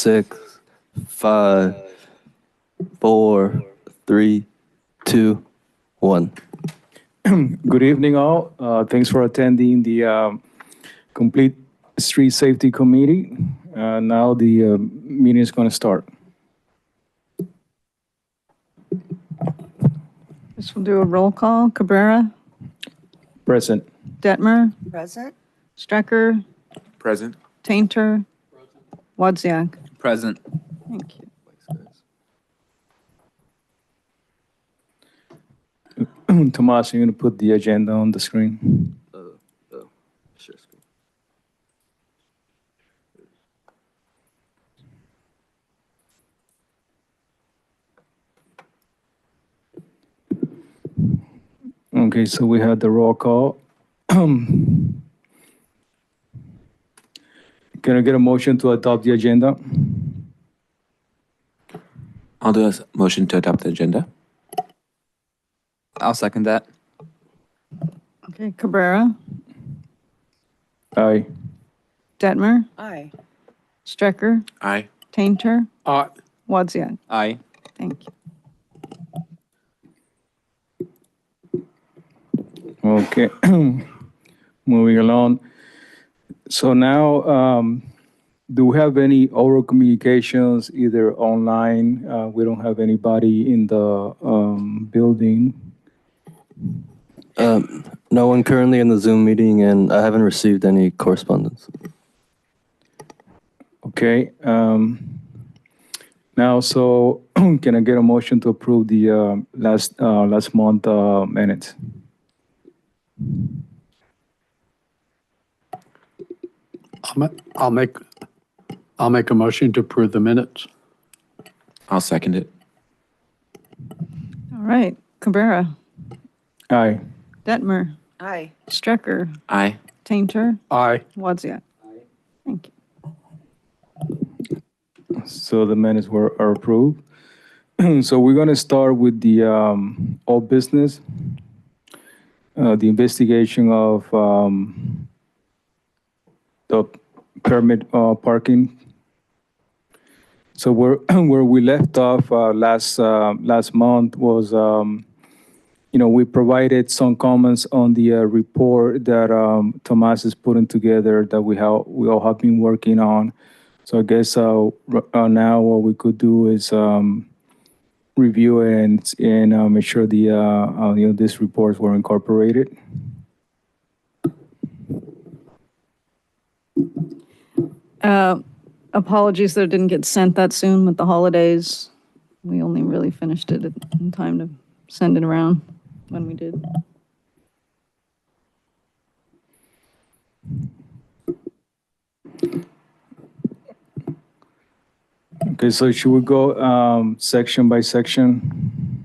6, 5, 4, 3, 2, 1. Good evening, all. Thanks for attending the Complete Street Safety Committee. Now the meeting is going to start. This will do a roll call. Cabrera, Present. Detmer, Present. Strecker, Present. Tainter, Wozniak. Present. Thank you. Tomas, you're going to put the agenda on the screen. Share screen. Okay, so we had the roll call. Can I get a motion to adopt the agenda? I'll do a motion to adopt the agenda. I'll second that. Okay, Cabrera, Aye. Detmer, Aye. Strecker, Aye. Tainter, Aye. Wozniak. Aye. Thank you. Okay, moving along. So now, do we have any oral communications, either online? We don't have anybody in the building. No one currently in the Zoom meeting, and I haven't received any correspondence. Okay. Now, so can I get a motion to approve the last month minutes? I'll make a motion to approve the minutes. I'll second it. All right, Cabrera, Aye. Detmer, Aye. Strecker, Aye. Tainter, Aye. Wozniak. Thank you. So the minutes are approved. So we're going to start with the old business, the investigation of the permit parking. So where we left off last month was, we provided some comments on the report that Tomas is putting together that we all have been working on. So I guess now what we could do is review it and make sure these reports were incorporated. Apologies that it didn't get sent that soon with the holidays. We only really finished it in time to send it around when we did. Okay, so should we go section by section?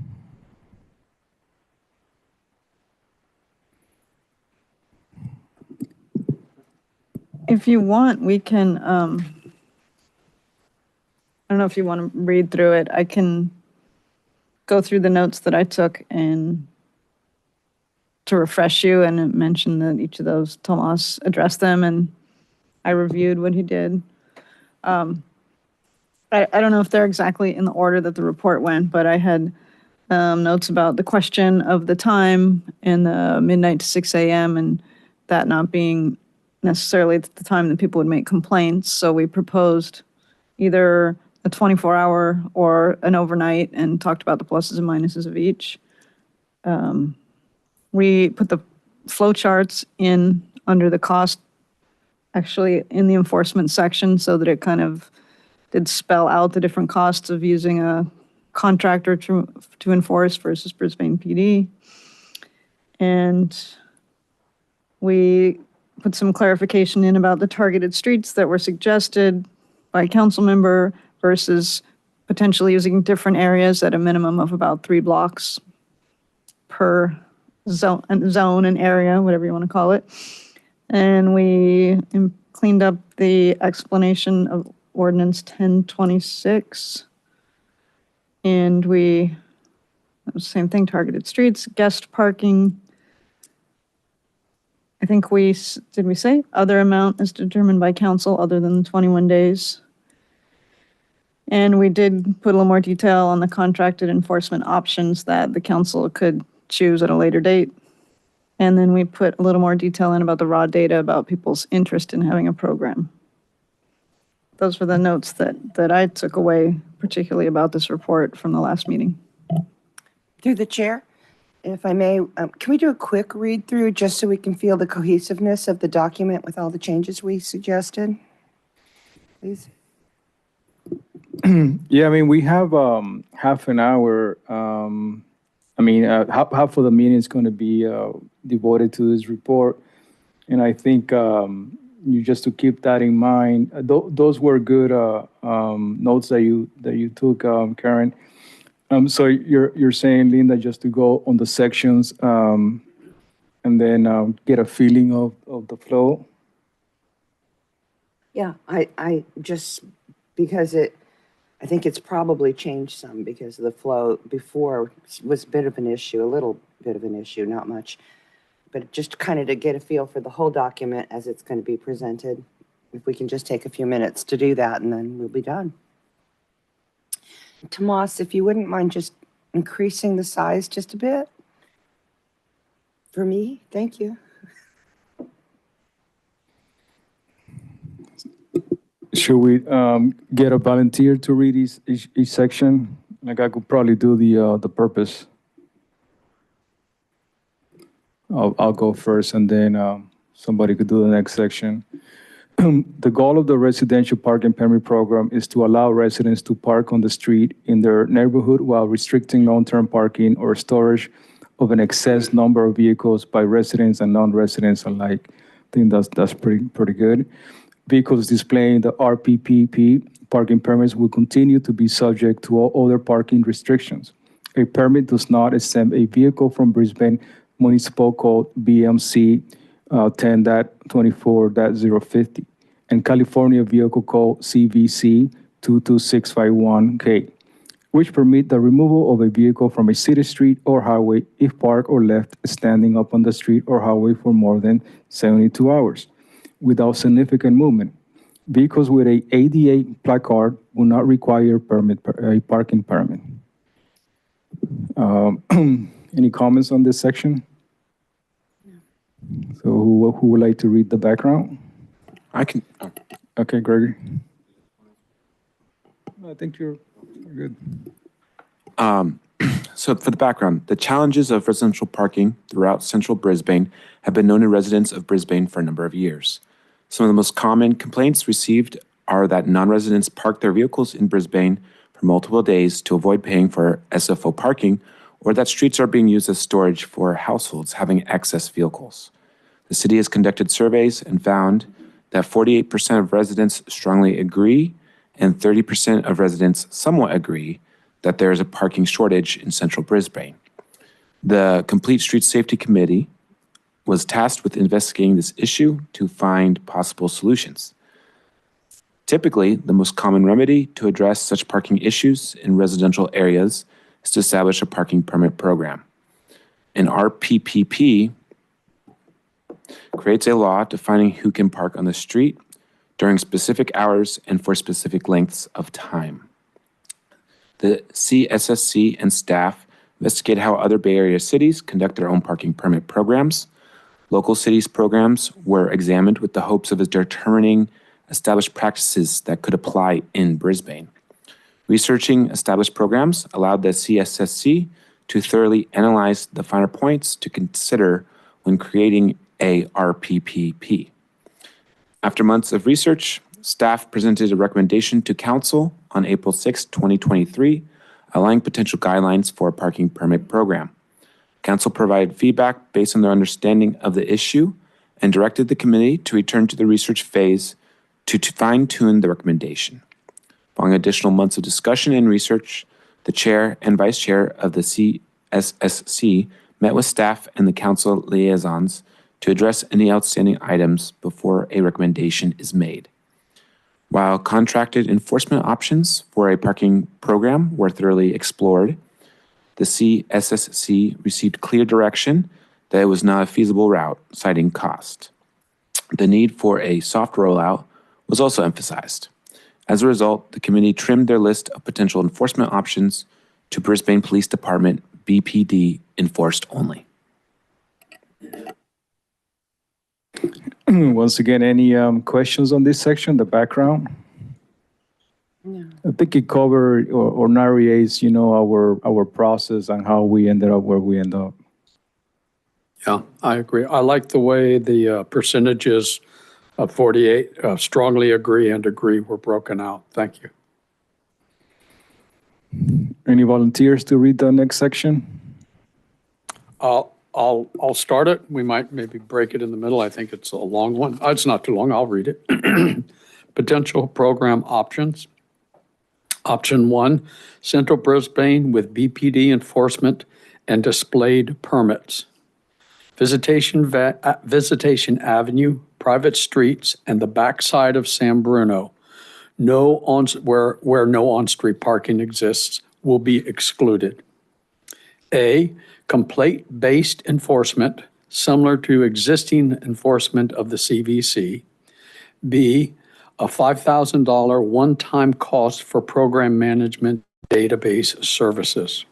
If you want, we can, I don't know if you want to read through it. I can go through the notes that I took and to refresh you and mention that each of those, Tomas addressed them and I reviewed what he did. I don't know if they're exactly in the order that the report went, but I had notes about the question of the time and the midnight to 6 a.m. and that not being necessarily the time that people would make complaints. So we proposed either a 24-hour or an overnight and talked about the pluses and minuses of each. We put the flow charts in under the cost, actually in the enforcement section, so that it kind of did spell out the different costs of using a contractor to enforce versus Brisbane PD. And we put some clarification in about the targeted streets that were suggested by a council member versus potentially using different areas at a minimum of about 3 blocks per zone and area, whatever you want to call it. And we cleaned up the explanation of Ordinance 1026. And same thing, targeted streets, guest parking. I think did we say other amount is determined by council other than 21 days? And we did put a little more detail on the contracted enforcement options that the council could choose at a later date. And then we put a little more detail in about the raw data about people's interest in having a program. Those were the notes that I took away, particularly about this report from the last meeting. Through the chair, if I may, can we do a quick read through just so we can feel the cohesiveness of the document with all the changes we suggested? Please. Yeah, I mean, we have half an hour. Half of the meeting is going to be devoted to this report. And I think you just to keep that in mind, those were good notes that you took, Karen. So you're saying, Linda, just to go on the sections and then get a feeling of the flow? Yeah, I just, because I think it's probably changed some because the flow before was a bit of an issue, a little bit of an issue, not much. But just kind of to get a feel for the whole document as it's going to be presented. If we can just take a few minutes to do that and then we'll be done. Tomas, if you wouldn't mind just increasing the size just a bit. For me, thank you. Should we get a volunteer to read each section? Like I could probably do the purpose. I'll go first and then somebody could do the next section. The goal of the residential parking permit program is to allow residents to park on the street in their neighborhood while restricting long-term parking or storage of an excess number of vehicles by residents and non-residents alike. I think that's pretty good. Vehicles displaying the RPPP parking permits will continue to be subject to all other parking restrictions. A permit does not exempt a vehicle from Brisbane Municipal Code BMC 10.24.050 and California Vehicle Code CVC 22651K, which permit the removal of a vehicle from a city street or highway if parked or left standing up on the street or highway for more than 72 hours without significant movement. Vehicles with a ADA placard will not require a parking permit. Any comments on this section? So who would like to read the background? I can. Okay, Gregory. I think you're good. So for the background, the challenges of residential parking throughout central Brisbane have been known to residents of Brisbane for a number of years. Some of the most common complaints received are that non-residents park their vehicles in Brisbane for multiple days to avoid paying for SFO parking, or that streets are being used as storage for households having excess vehicles. The city has conducted surveys and found that 48% of residents strongly agree and 30% of residents somewhat agree that there is a parking shortage in central Brisbane. The Complete Street Safety Committee was tasked with investigating this issue to find possible solutions. Typically, the most common remedy to address such parking issues in residential areas is to establish a parking permit program. An RPPP creates a law defining who can park on the street during specific hours and for specific lengths of time. The CSSC and staff investigate how other Bay Area cities conduct their own parking permit programs. Local cities' programs were examined with the hopes of determining established practices that could apply in Brisbane. Researching established programs allowed the CSSC to thoroughly analyze the finer points to consider when creating a RPPP. After months of research, staff presented a recommendation to Council on April 6, 2023, outlining potential guidelines for a parking permit program. Council provided feedback based on their understanding of the issue and directed the committee to return to the research phase to fine-tune the recommendation. Following additional months of discussion and research, the chair and vice chair of the CSSC met with staff and the council liaisons to address any outstanding items before a recommendation is made. While contracted enforcement options for a parking program were thoroughly explored, the CSSC received clear direction that it was not a feasible route, citing cost. The need for a soft rollout was also emphasized. As a result, the committee trimmed their list of potential enforcement options to Brisbane Police Department BPD enforced only. Once again, any questions on this section, the background? No. I think it covered or narrates, our process and how we ended up where we end up. Yeah, I agree. I like the way the percentages of 48 strongly agree and agree were broken out. Thank you. Any volunteers to read the next section? I'll start it. We might maybe break it in the middle. I think it's a long one. It's not too long. I'll read it. Potential program options. Option 1, Central Brisbane with BPD enforcement and displayed permits. Visitation Avenue, private streets, and the backside of San Bruno, where no on-street parking exists, will be excluded. A, complaint-based enforcement, similar to existing enforcement of the CVC. B, a $5,000 one-time cost for program management database services.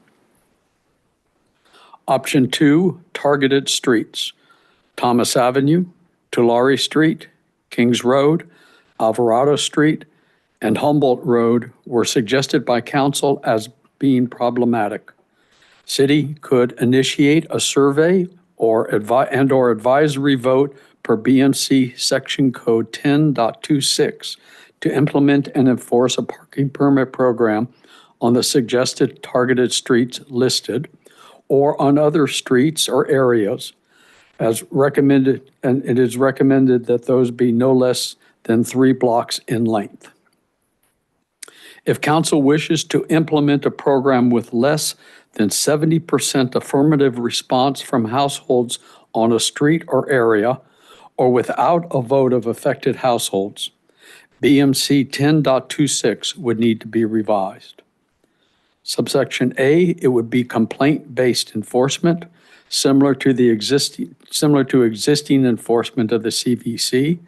Option 2, targeted streets. Thomas Avenue, Tulare Street, Kings Road, Alvarado Street, and Humboldt Road were suggested by council as being problematic. City could initiate a survey or advisory vote per BMC Section Code 10.26 to implement and enforce a parking permit program on the suggested targeted streets listed or on other streets or areas as recommended, and it is recommended that those be no less than 3 blocks in length. If council wishes to implement a program with less than 70% affirmative response from households on a street or area, or without a vote of affected households, BMC 10.26 would need to be revised. Subsection A, it would be complaint-based enforcement, similar to existing enforcement of the CVC,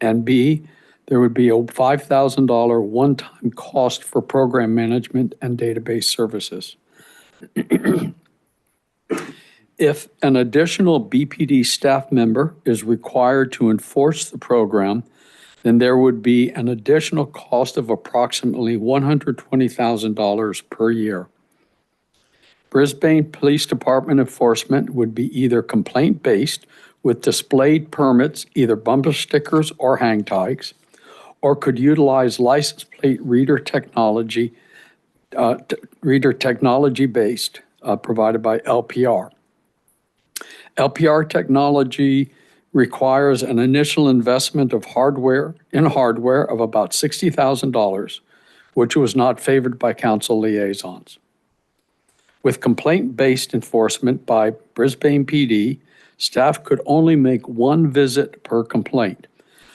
and B, there would be a $5,000 one-time cost for program management and database services. If an additional BPD staff member is required to enforce the program, then there would be an additional cost of approximately $120,000 per year. Brisbane Police Department enforcement would be either complaint-based with displayed permits, either bumper stickers or hang tags, or could utilize license plate reader technology based provided by LPR. LPR technology requires an initial investment of hardware of about $60,000, which was not favored by council liaisons. With complaint-based enforcement by Brisbane PD, staff could only make one visit per complaint,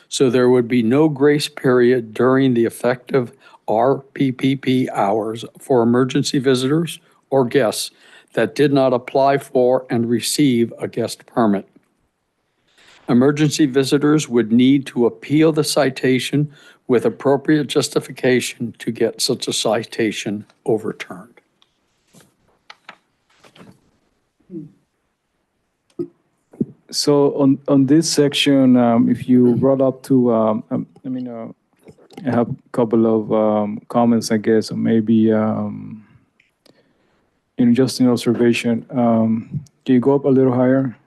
so there would be no grace period during the effective RPPP hours for emergency visitors or guests that did not apply for and receive a guest permit. Emergency visitors would need to appeal the citation with appropriate justification to get such a citation overturned. So on this section, if you brought up to, I have a couple of comments, I guess, or maybe just an observation. Can you go up a little higher?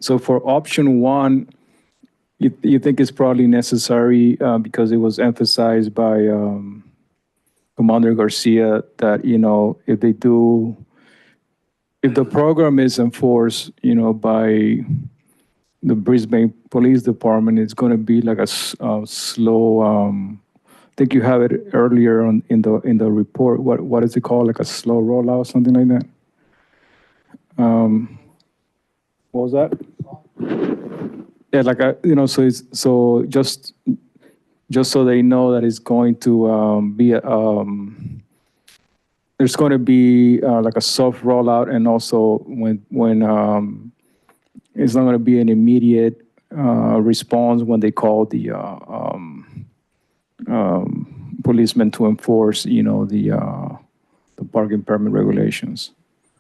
So for option 1, you think it's probably necessary because it was emphasized by Commander Garcia that, if the program is enforced, by the Brisbane Police Department, it's going to be like a slow. I think you have it earlier in the report. What is it called? Like a slow rollout, something like that. What was that? Yeah, like so just so they know that it's going to be there's going to be like a soft rollout, and also when it's not going to be an immediate response when they call the policemen to enforce, the parking permit regulations.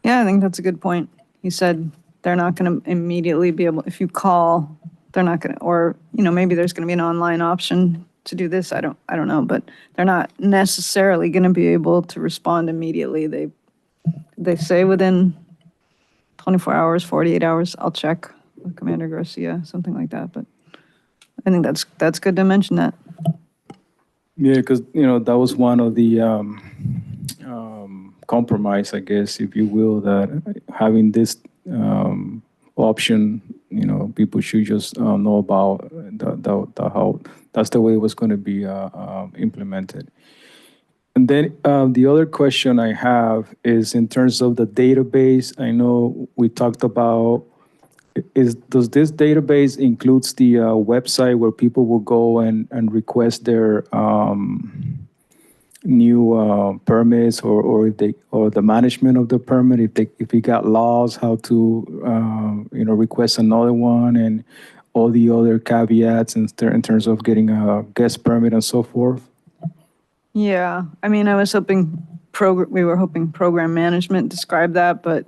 Yeah, I think that's a good point. He said they're not going to immediately be able, if you call, they're not going to, or, maybe there's going to be an online option to do this. I don't know, but they're not necessarily going to be able to respond immediately. They say within 24 hours, 48 hours. I'll check with Commander Garcia, something like that. But I think that's good to mention that. Yeah, because, that was one of the compromise, I guess, if you will, that having this option, people should just know about how that's the way it was going to be implemented. And then the other question I have is in terms of the database. I know we talked about, does this database includes the website where people will go and request their new permits or the management of the permit, if we got laws, how to request another one and all the other caveats in terms of getting a guest permit and so forth? Yeah, I mean, I was hoping we were hoping program management described that, but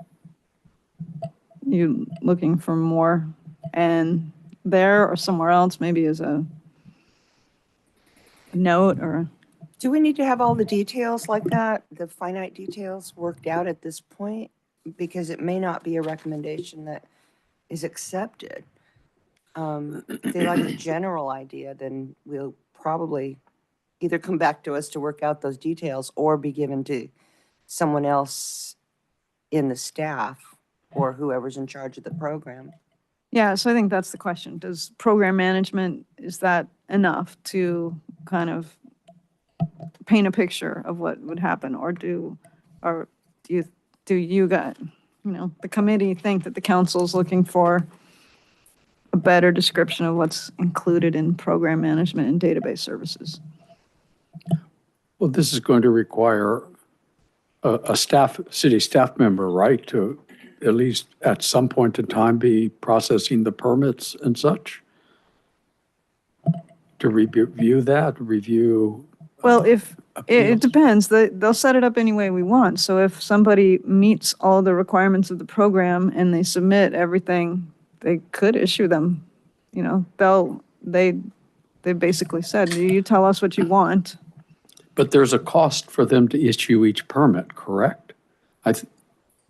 you looking for more, and there or somewhere else, maybe as a note or. Do we need to have all the details like that, the finite details worked out at this point? Because it may not be a recommendation that is accepted. If they like a general idea, then we'll probably either come back to us to work out those details or be given to someone else in the staff or whoever's in charge of the program. Yeah, so I think that's the question. Does program management, is that enough to kind of paint a picture of what would happen? Or do you guys, the committee think that the council's looking for a better description of what's included in program management and database services? Well, this is going to require a city staff member, right, to at least at some point in time be processing the permits and such? To review that, Well, if, it appeals? depends. They'll set it up any way we want. So if somebody meets all the requirements of the program and they submit everything, they could issue them. They basically said, you tell us what you want. But there's a cost for them to issue each permit, correct?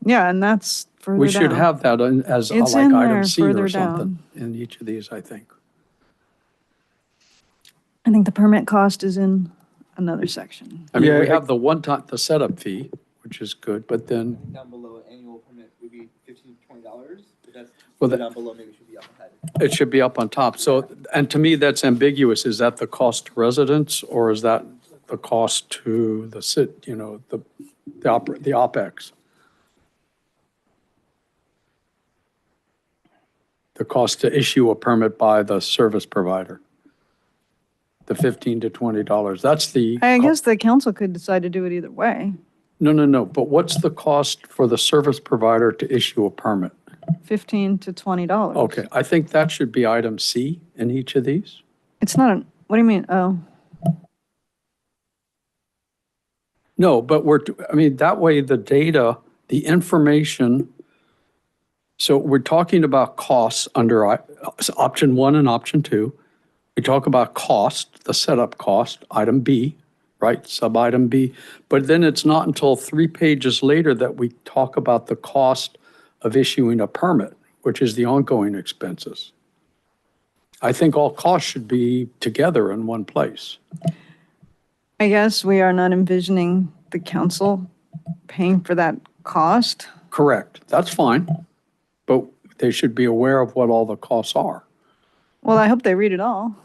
Yeah, and that's further down. We should have that as It's like in item there C further or something down. in each of these, I think. I think the permit cost is in another section. I mean, Yeah, we have the one-time, the setup fee, which is good, but then, Down below, annual permit would be $15 to $20, but that's Well, down below, maybe it should be up ahead. it should be up on top. So, and to me, that's ambiguous. Is that the cost to residents or is that the cost to the the OpEx? The cost to issue a permit by the service provider. The $15 to $20. That's the. I guess the council could decide to do it either way. No. But what's the cost for the service provider to issue a permit? $15 to $20. Okay, I think that should be item C in each of these. It's not what do you mean? Oh, No, but that way the data, the information, so we're talking about costs under option 1 and option 2. We talk about cost, the setup cost, item B, right, sub-item B. But then it's not until 3 pages later that we talk about the cost of issuing a permit, which is the ongoing expenses. I think all costs should be together in one place. I guess we are not envisioning the council paying for that cost. Correct, that's fine, but they should be aware of what all the costs are. Well, I hope they read it all.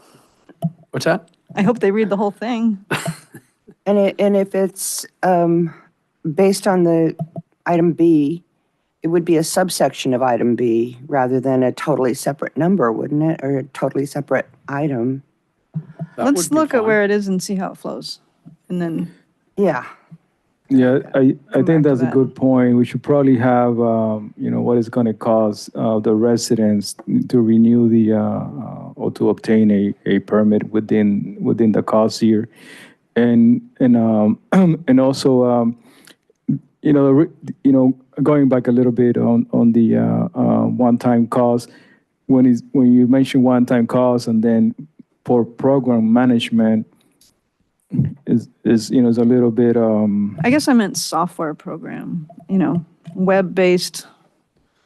What's that? I hope they read the whole thing. And if it's based on the item B, it would be a subsection of item B rather than a totally separate number, wouldn't it? Or a totally separate item. That Let's would be look at fine. where it is and see how it flows. And then, Yeah. Yeah, I Come back think to that's a that. good point. We should probably have, what it's going to cost the residents to renew or to obtain a permit within the cost year. And also, going back a little bit on the one-time cost, when you mention one-time cost and then for program management is a little bit, I guess I meant software program, web-based.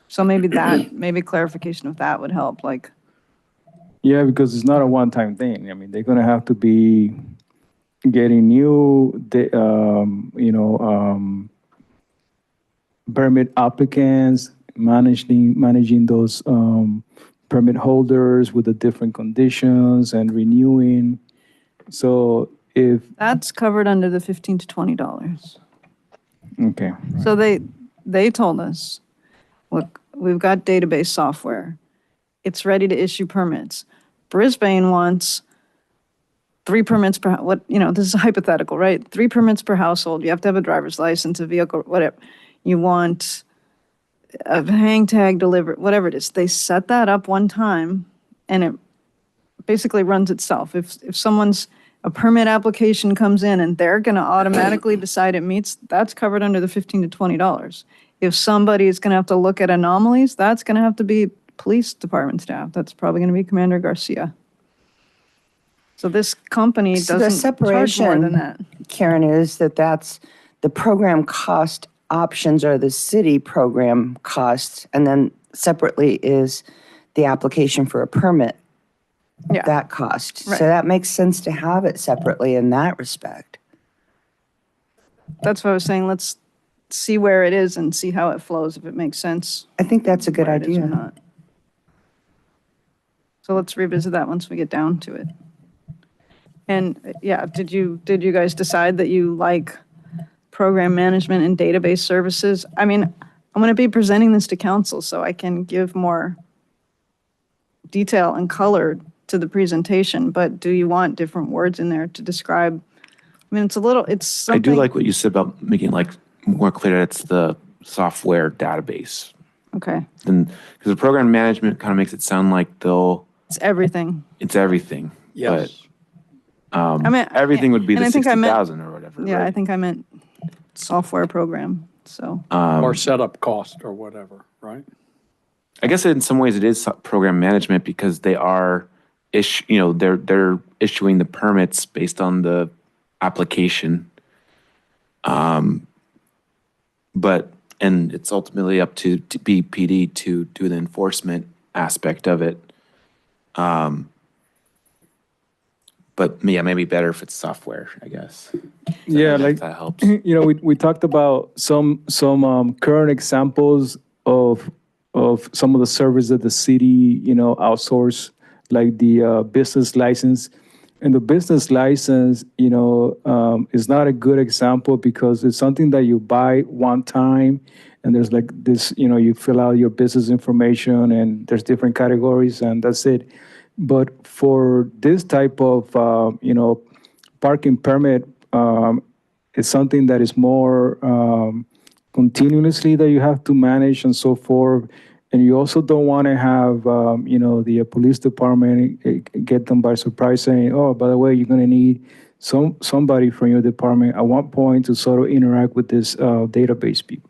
So maybe maybe clarification of that would help, like, yeah, because it's not a one-time thing. I mean, they're going to have to be getting permit applicants, managing those permit holders with the different conditions and renewing. So if, that's covered under the $15 to $20. okay, So they told us, look, we've got database software. It's ready to issue permits. Brisbane wants 3 permits per, this is hypothetical, right? 3 permits per household. You have to have a driver's license, a vehicle, whatever. You want a hang tag delivered, whatever it is. They set that up one time and it basically runs itself. If a permit application comes in and they're going to automatically decide it meets, that's covered under the $15 to $20. If somebody is going to have to look at anomalies, that's going to have to be police department staff. That's probably going to be Commander Garcia. So this company So doesn't charge more than that. Karen, is that's the program cost options are the city program costs, and then separately is the application for a permit. Yeah. That cost. Right. So that makes sense to have it separately in that respect. That's what I was saying. Let's see where it is and see how it flows, if it makes sense. I think that's a good where it is or idea. not. So let's revisit that once we get down to it. And yeah, did you guys decide that you like program management and database services? I mean, I'm going to be presenting this to council so I can give more detail and color to the presentation, but do you want different words in there to describe? I mean, it's something. I do like what you said about making like more clear that it's the software database. Okay. Then, because the program management kind of makes it sound like It's everything. it's everything. Yes. But I mean, everything would be and the I think I meant- 60,000 or whatever. Yeah, right? I think I meant software program, so. Or setup cost or whatever, right? I guess in some ways it is program management because they are they're issuing the permits based on the application. And it's ultimately up to BPD to do the enforcement aspect of it. But yeah, maybe better if it's software, I guess. yeah, If like, that helps. we talked about some current examples of some of the services that the city, outsource, like the business license. And the business license, is not a good example because it's something that you buy one time and there's like this, you fill out your business information and there's different categories and that's it. But for this type of, parking permit, it's something that is more continuously that you have to manage and so forth. And you also don't want to have, the police department get them by surprise saying, oh, by the way, you're going to need somebody from your department at one point to sort of interact with this database people.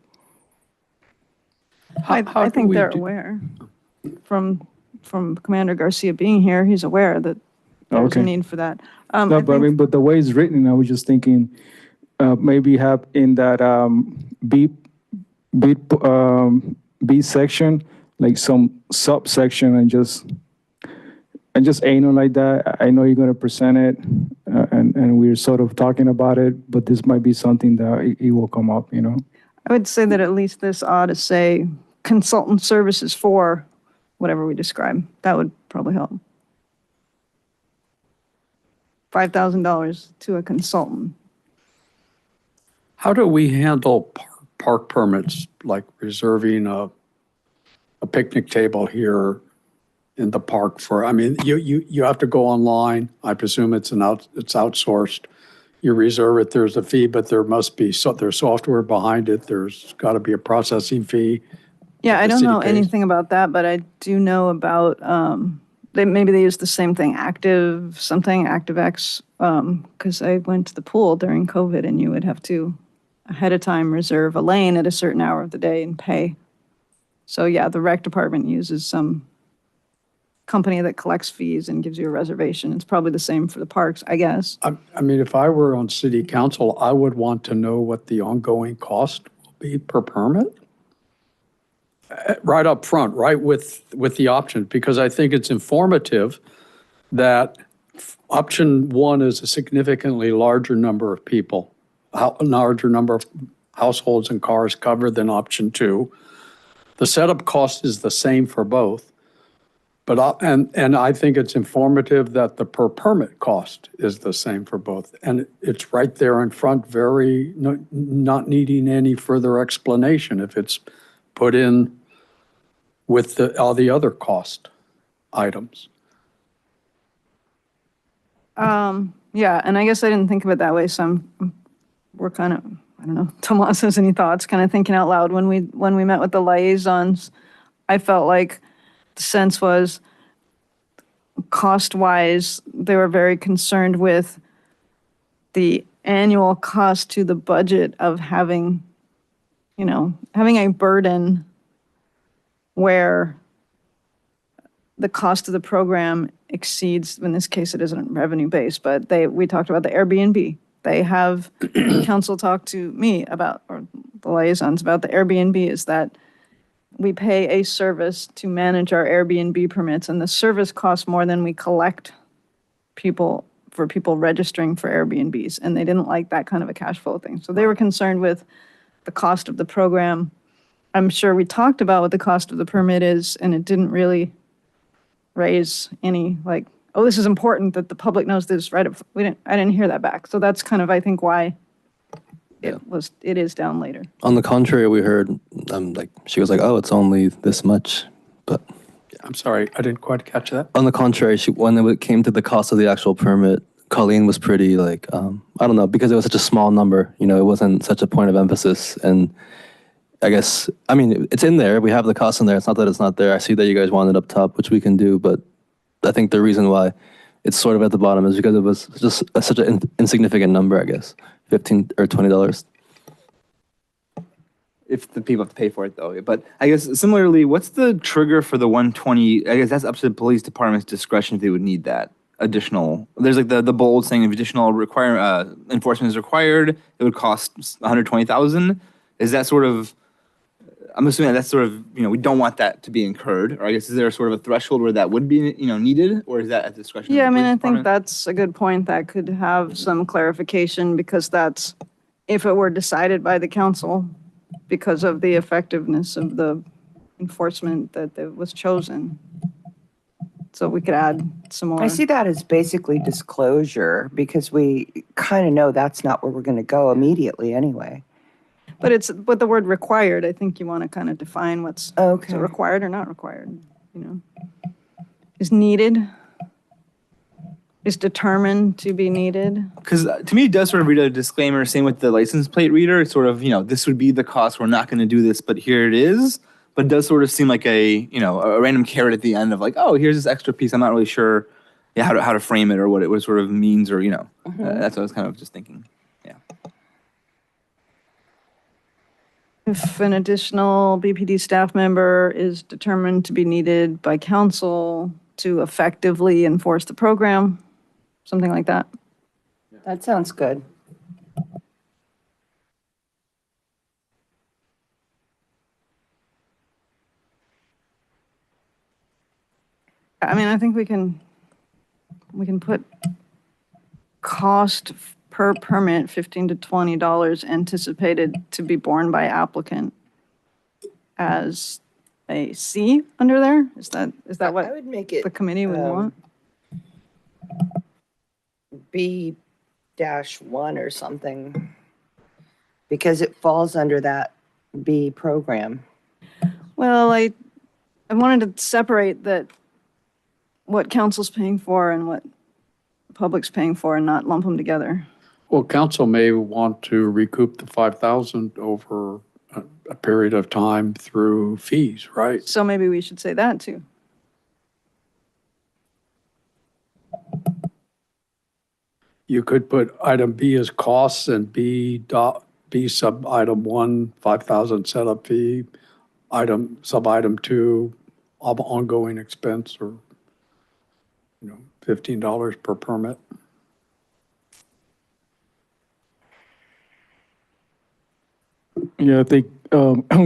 How I do think we they're do- aware. From Commander Garcia being here, he's aware that there's Okay. a need for that. No, but I mean, but the way it's written, I was just thinking, maybe have in that B section, like some subsection and just anal like that. I know you're going to present it, and we're sort of talking about it, but this might be something that it will come up, I would say that at least this ought to say consultant services for whatever we describe. That would probably help. $5,000 to a consultant. How do we handle park permits, like reserving a picnic table here in the park for, I mean, you have to go online. I presume it's outsourced. you reserve it, there's a fee, but there must be, there's software behind it, there's got to be a processing fee. Yeah, that I the don't city know pays. anything about that, but I do know about, maybe they use the same thing, ActiveX, because I went to the pool during COVID and you would have to ahead of time reserve a lane at a certain hour of the day and pay. So yeah, the rec department uses some company that collects fees and gives you a reservation. It's probably the same for the parks, I guess. I mean, if I were on city council, I would want to know what the ongoing cost will be per permit. Right up front, right with the options, because I think it's informative that option one is a significantly larger number of people, a larger number of households and cars covered than option two. The setup cost is the same for both. But, and I think it's informative that the per permit cost is the same for both. And it's right there in front, not needing any further explanation if it's put in with all the other cost items. Yeah, and I guess I didn't think of it that way, so we're kind of, I don't know, Tomas has any thoughts, kind of thinking out loud. When we met with the liaisons, I felt like the sense was cost-wise, they were very concerned with the annual cost to the budget of having a burden where the cost of the program exceeds, in this case, it isn't revenue-based, but we talked about the Airbnb. They have, council talked to me about, or the liaisons about the Airbnb, is that we pay a service to manage our Airbnb permits, and the service costs more than we collect people registering for Airbnbs, and they didn't like that kind of a cash flow thing. So they were concerned with the cost of the program. I'm sure we talked about what the cost of the permit is, and it didn't really raise any like, oh, this is important that the public knows this, right? I didn't hear that back. So that's kind of, I think, why it is down later. On the contrary, we heard, she was like, oh, it's only this much. But I'm sorry, I didn't quite catch that. on the contrary, when it came to the cost of the actual permit, Colleen was pretty I don't know, because it was such a small number, it wasn't such a point of emphasis. And I guess, it's in there. We have the cost in there. It's not that it's not there. I see that you guys want it up top, which we can do. But I think the reason why it's sort of at the bottom is because it was just such an insignificant number, I guess, $15 or $20. If the people have to pay for it, though. But I guess similarly, what's the trigger for the 120? I guess that's up to the police department's discretion if they would need that additional. There's like the bold saying if additional enforcement is required, it would cost 120,000. Is that sort of? I'm assuming that's sort of, we don't want that to be incurred. Or I guess is there sort of a threshold where that would be, needed, or is that at the discretion? Yeah, of the I police think department? that's a good point. That could have some clarification, because that's, if it were decided by the council, because of the effectiveness of the enforcement that was chosen. So we could add some more. I see that as basically disclosure, because we kind of know that's not where we're going to go immediately anyway. But the word required, I think you want to kind of define what's is Okay. it required or not required, Is needed, is determined to be needed. Because to me, it does sort of read a disclaimer, same with the license plate reader. It's sort of, this would be the cost. We're not going to do this, but here it is. But it does sort of seem like a random carrot at the end of like, oh, here's this extra piece. I'm not really sure how to frame it or what it sort of means or, that's what I was kind of just thinking. Yeah. If an additional BPD staff member is determined to be needed by council to effectively enforce the program, something like that. That sounds good. I think we can put cost per permit, $15 to $20 anticipated to be borne by applicant as a C under there? Is that I what would make it the committee would want? B-1 or something, because it falls under that B program. Well, I wanted to separate that what council's paying for and what the public's paying for and not lump them together. Well, council may want to recoup the 5,000 over a period of time through fees, right? So maybe we should say that too. You could put item B as costs and B sub item 1, 5,000 setup fee, sub item 2, ongoing expense, or, $15 per permit. Yeah, I think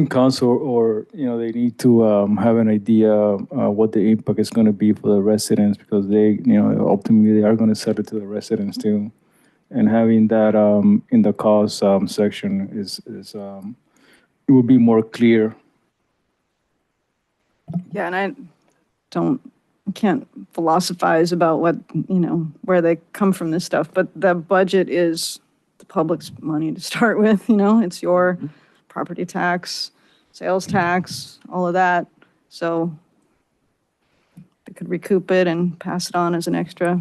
council or, they need to have an idea what the impact is going to be for the residents, because they, ultimately they are going to sell it to the residents too. And having that in the cost section is it will be more clear. Yeah, and I can't philosophize about what, where they come from this stuff, but the budget is the public's money to start with, it's your property tax, sales tax, all of that. So they could recoup it and pass it on as an extra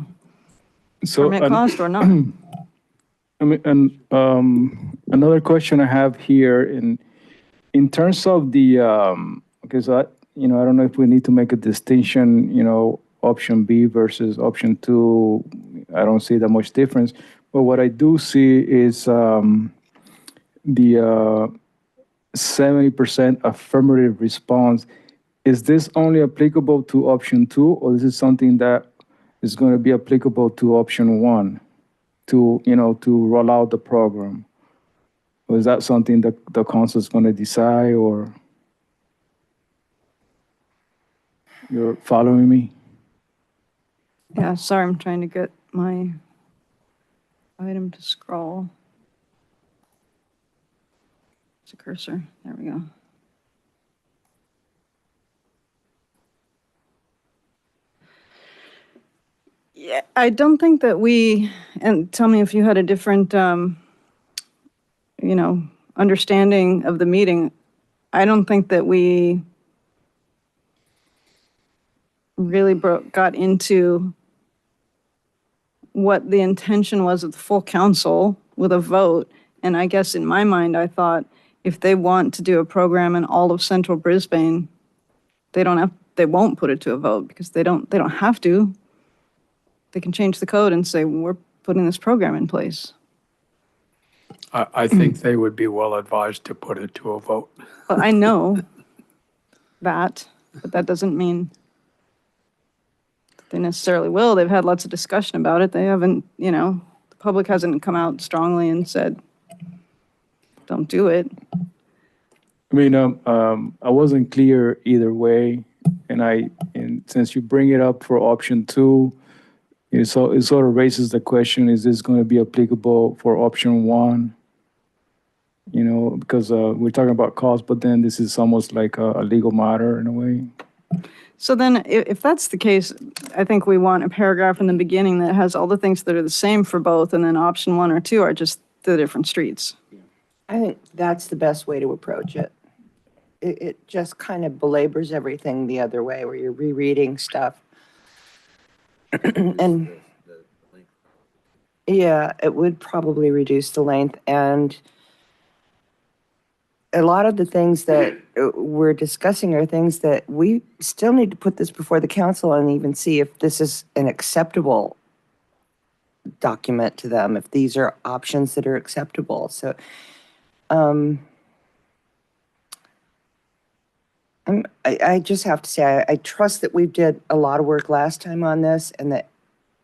permit cost or not. I mean, and another question I have here in terms of the, because I don't know if we need to make a distinction, option B versus option 2. I don't see that much difference. But what I do see is the 70% affirmative response. Is this only applicable to option 2, or is it something that is going to be applicable to option 1 to roll out the program? Or is that something that the council is going to decide, or you're following me? Yeah, sorry, I'm trying to get my item to scroll. It's a cursor. There we go. Yeah, I don't think that and tell me if you had a different, understanding of the meeting. I don't think that we really got into what the intention was of the full council with a vote. And I guess in my mind, I thought if they want to do a program in all of central Brisbane, they won't put it to a vote because they don't have to. They can change the code and say, we're putting this program in place. I think they would be well advised to put it to a vote. Well, I know that, but that doesn't mean they necessarily will. They've had lots of discussion about it. They haven't, the public hasn't come out strongly and said, don't do it. I mean, I wasn't clear either way, and since you bring it up for option 2, it sort of raises the question: is this going to be applicable for option 1? Because we're talking about cost, but then this is almost like a legal matter in a way. So then, if that's the case, I think we want a paragraph in the beginning that has all the things that are the same for both, and then option 1 or 2 are just the different streets. I think that's the best way to approach it. It just kind of belabors everything the other way, where you're rereading stuff. And yeah, it would probably reduce the length. And a lot of the things that we're discussing are things that we still need to put this before the council and even see if this is an acceptable document to them, if these are options that are acceptable. So I just have to say, I trust that we did a lot of work last time on this, and that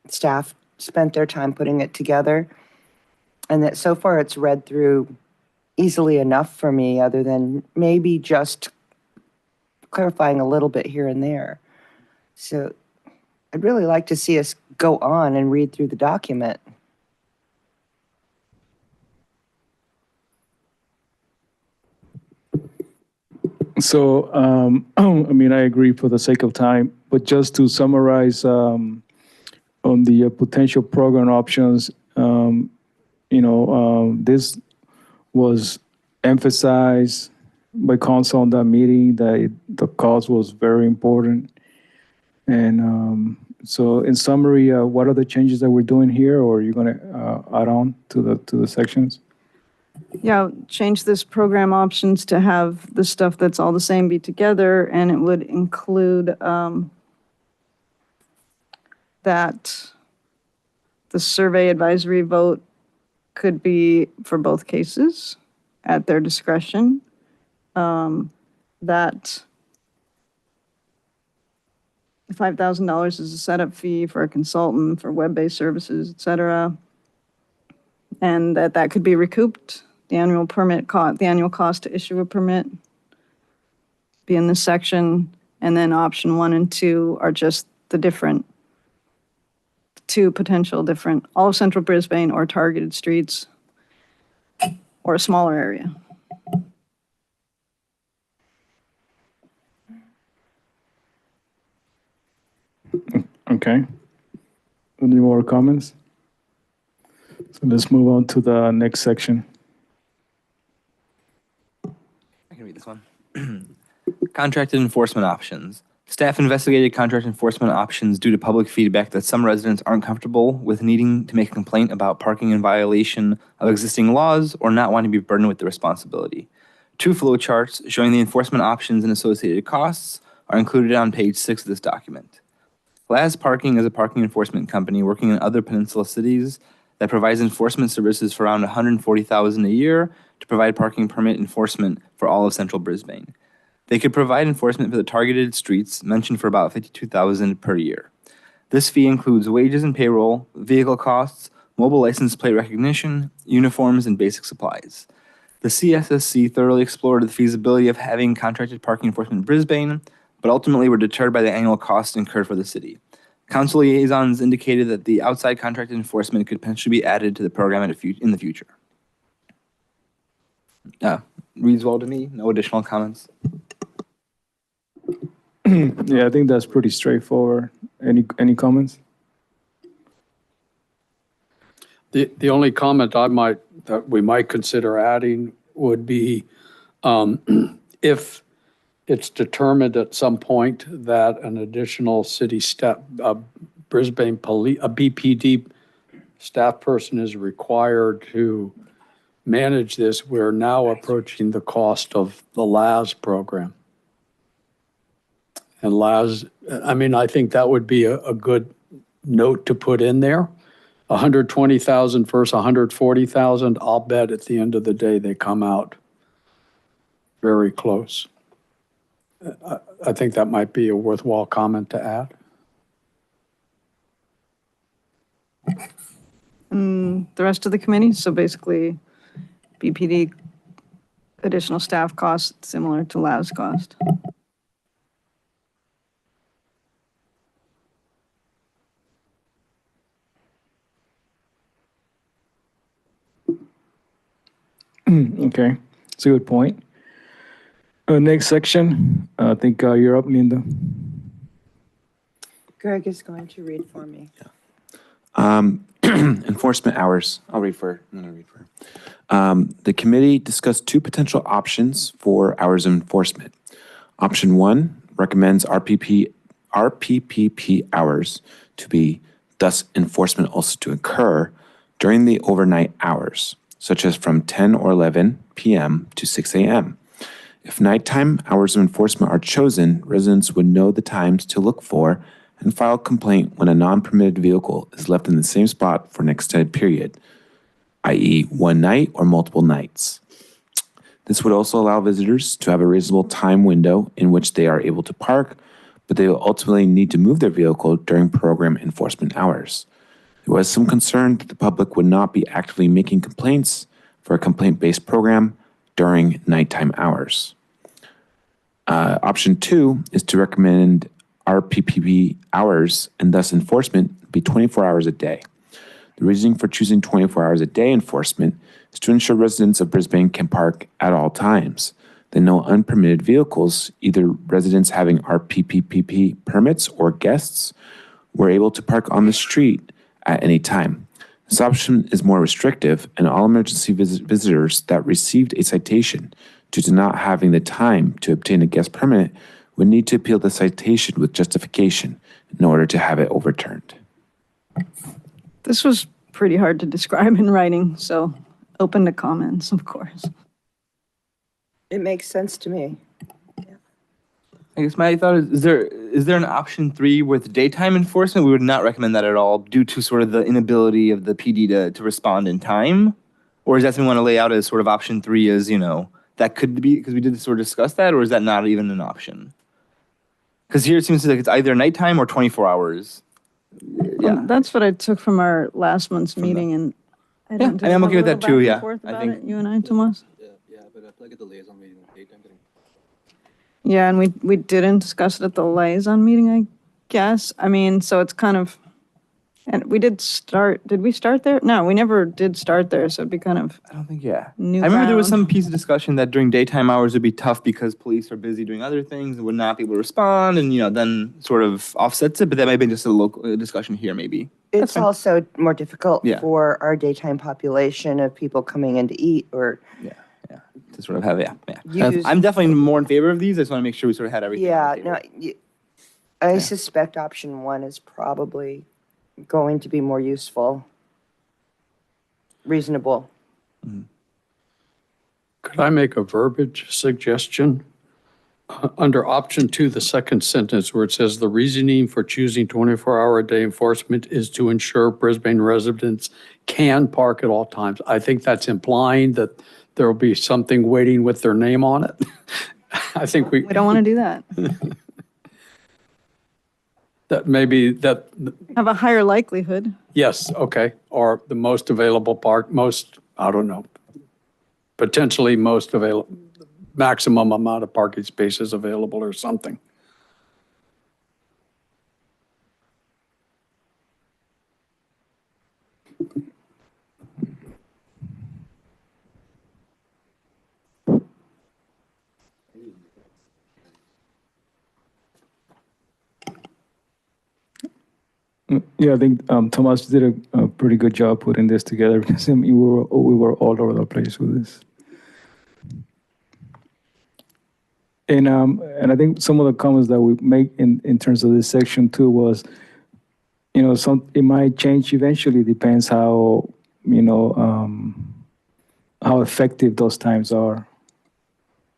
staff spent their time putting it together, and that so far it's read through easily enough for me, other than maybe just clarifying a little bit here and there. So I'd really like to see us go on and read through the document. So, I mean, I agree for the sake of time, but just to summarize on the potential program options, this was emphasized by council on that meeting, that the cost was very important. And So in summary, what are the changes that we're doing here, or are you going to add on to the sections? Yeah, change this program options to have the stuff that's all the same be together, and it would include that the survey advisory vote could be for both cases at their discretion. That $5,000 is a setup fee for a consultant for web-based services, et cetera. And that could be recouped. The annual the annual cost to issue a permit be in this section. And then option 1 and 2 are just the two potential different, all of central Brisbane or targeted streets or a smaller area. Okay. Any more comments? So let's move on to the next section. I can read this one. Contracted enforcement options. Staff investigated contract enforcement options due to public feedback that some residents aren't comfortable with needing to make a complaint about parking in violation of existing laws or not wanting to be burdened with the responsibility. 2 flow charts showing the enforcement options and associated costs are included on page 6 of this document. Laz Parking is a parking enforcement company working in other peninsula cities that provides enforcement services for around $140,000 a year to provide parking permit enforcement for all of central Brisbane. They could provide enforcement for the targeted streets mentioned for about $52,000 per year. This fee includes wages and payroll, vehicle costs, mobile license plate recognition, uniforms, and basic supplies. The CSSC thoroughly explored the feasibility of having contracted parking enforcement in Brisbane, but ultimately were deterred by the annual costs incurred for the city. Council liaisons indicated that the outside contracted enforcement could potentially be added to the program in the future. Reads well to me. No additional comments. Yeah, I think that's pretty straightforward. Any comments? The only comment that we might consider adding would be if it's determined at some point that an additional city staff, Brisbane police, a BPD staff person is required to manage this, we're now approaching the cost of the LAS program. And LAS, I mean, I think that would be a good note to put in there. 120,000 versus 140,000, I'll bet at the end of the day they come out very close. I think that might be a worthwhile comment to add. And the rest of the committee, so basically BPD additional staff costs similar to LAS cost. Okay, it's a good point. Next section, I think you're up, Linda. Greg is going to read for me. Enforcement hours. I'm going to read for her. The committee discussed 2 potential options for hours of enforcement. Option 1 recommends RPPP hours to be, thus enforcement also to occur during the overnight hours, such as from 10 or 11 p.m. to 6 a.m. If nighttime hours of enforcement are chosen, residents would know the times to look for and file a complaint when a non-permitted vehicle is left in the same spot for an extended period, i.e. one night or multiple nights. This would also allow visitors to have a reasonable time window in which they are able to park, but they will ultimately need to move their vehicle during program enforcement hours. There was some concern that the public would not be actively making complaints for a complaint-based program during nighttime hours. Option 2 is to recommend RPPP hours and thus enforcement be 24 hours a day. The reasoning for choosing 24 hours a day enforcement is to ensure residents of Brisbane can park at all times. That no unpermitted vehicles, either residents having RPPP permits or guests, were able to park on the street at any time. This option is more restrictive, and all emergency visitors that received a citation due to not having the time to obtain a guest permit would need to appeal the citation with justification in order to have it overturned. This was pretty hard to describe in writing, so open to comments, of course. It makes sense to me. I guess my thought is there an option 3 with daytime enforcement? We would not recommend that at all due to sort of the inability of the PD to respond in time? Or is that something we want to lay out as sort of option 3 as, you know, that could be, because we did sort of discuss that, or is that not even an option? Because here it seems like it's either nighttime or 24 hours. Yeah. That's what I took from our last month's meeting, and I don't. I mean, I'm okay with that too, yeah. I think you and I, Tomas. Yeah, but I feel like at the liaison meeting, daytime getting. Yeah, and we didn't discuss it at the liaison meeting, I guess. I mean, so it's kind of, and we did we start there? No, we never did start there, so it'd be kind of I don't think, yeah. new I remember there was ground. some piece of discussion that during daytime hours would be tough because police are busy doing other things and would not be able to respond, and, you know, then sort of offsets it, but that might have been just a local discussion here, maybe. It's also more difficult Yeah. for our daytime population of people coming in to eat or To sort of have, yeah. use. I'm definitely more in favor of these. I just want to make sure we sort of had everything. Yeah, on the no, table. I suspect option 1 is probably going to be more useful, reasonable. Could I make a verbiage suggestion? Under option 2, the second sentence where it says the reasoning for choosing 24-hour-a-day enforcement is to ensure Brisbane residents can park at all times. I think that's implying that there will be something waiting with their name on it. I think we We don't want to do that. that maybe that, Have a higher likelihood. yes, okay, or the most available I don't know, potentially most available, maximum amount of parking spaces available or something. Yeah, I think Tomas did a pretty good job putting this together because we were all over the place with this. And I think some of the comments that we make in terms of this section too was, you know, it might change eventually. Depends how, you know, how effective those times are.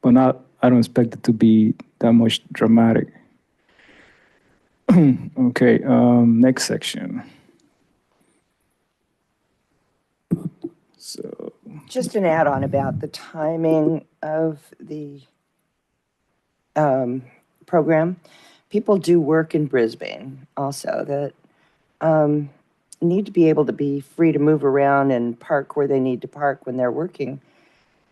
But I don't expect it to be that much dramatic. Okay, next section. So, Just an add-on about the timing of the program. People do work in Brisbane also that need to be able to be free to move around and park where they need to park when they're working.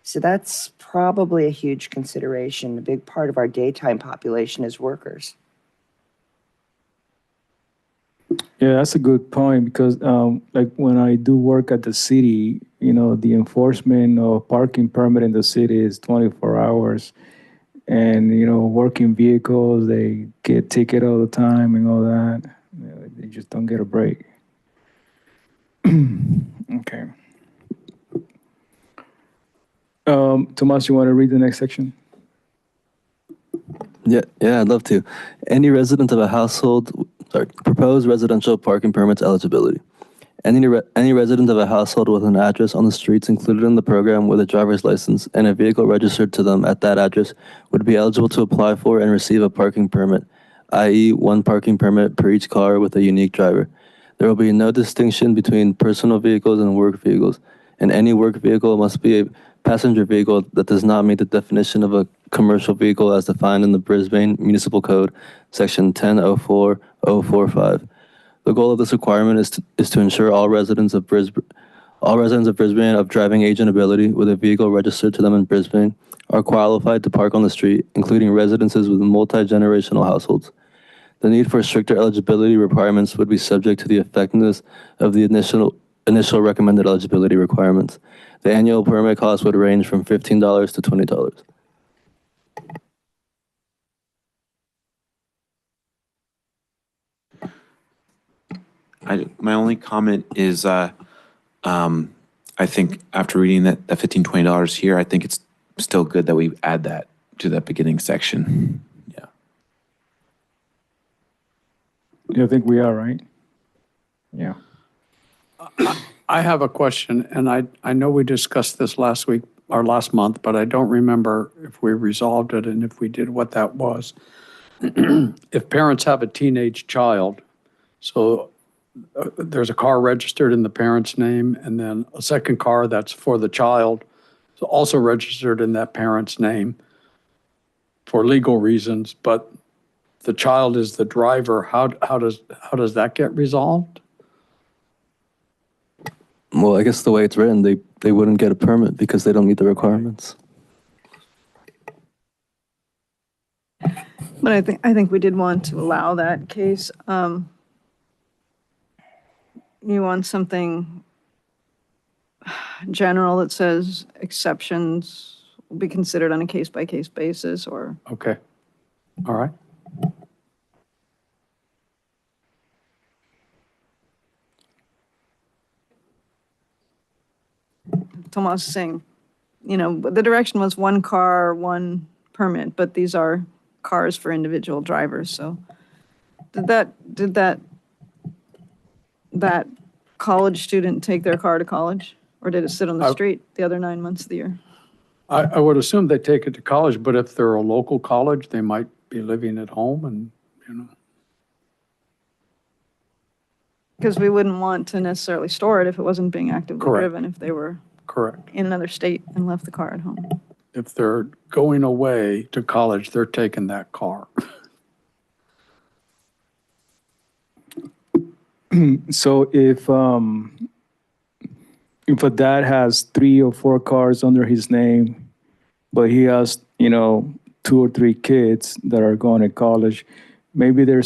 So that's probably a huge consideration. A big part of our daytime population is workers. yeah, that's a good point because like when I do work at the city, you know, the enforcement of parking permit in the city is 24 hours. And, you know, working vehicles, they get ticket all the time and all that. You know, they just don't get a break. Okay. Tomas, you want to read the next section? Yeah, I'd love to. Any resident of a household, proposed residential parking permits eligibility. Any resident of a household with an address on the streets included in the program with a driver's license and a vehicle registered to them at that address would be eligible to apply for and receive a parking permit, i.e. one parking permit per each car with a unique driver. There will be no distinction between personal vehicles and work vehicles, and any work vehicle must be a passenger vehicle that does not meet the definition of a commercial vehicle as defined in the Brisbane Municipal Code, section 1004-045. The goal of this requirement is to ensure all residents of Brisbane of driving age and ability with a vehicle registered to them in Brisbane are qualified to park on the street, including residences with multi-generational households. The need for stricter eligibility requirements would be subject to the effectiveness of the initial recommended eligibility requirements. The annual permit cost would range from $15 to $20. My only comment is, I think after reading that $15, $20 here, I think it's still good that we add that to that beginning section. Yeah. I think we are, right? Yeah. I have a question, and I know we discussed this last week or last month, but I don't remember if we resolved it, and if we did, what that was. If parents have a teenage child, so there's a car registered in the parent's name, and then a second car that's for the child, so also registered in that parent's name for legal reasons, but the child is the driver. How does that get resolved? Well, I guess the way it's written, they wouldn't get a permit because they don't meet the requirements. But I think we did want to allow that case. You want something general that says exceptions will be considered on a case-by-case basis, or? Okay. All right. Tomas is saying, the direction was one car, one permit, but these are cars for individual drivers, so did that college student take their car to college, or did it sit on the street the other 9 months of the year? I would assume they take it to college, but if they're a local college, they might be living at home and, Because we wouldn't want to necessarily store it if it wasn't being actively Correct. driven, if they were Correct. in another state and left the car at home. If they're going away to college, they're taking that car. So if a dad has 3 or 4 cars under his name, but he has, 2 or 3 kids that are going to college, maybe there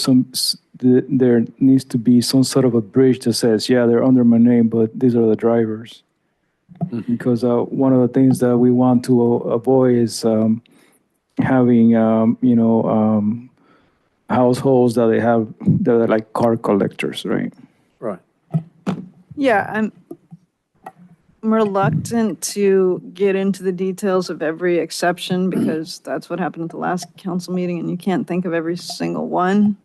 needs to be some sort of a bridge that says, yeah, they're under my name, but these are the drivers. Mm-hmm. Because one of the things that we want to avoid is having, households that are like car collectors, right? Right. Yeah, I'm reluctant to get into the details of every exception because that's what happened at the last council meeting, and you can't think of every single one.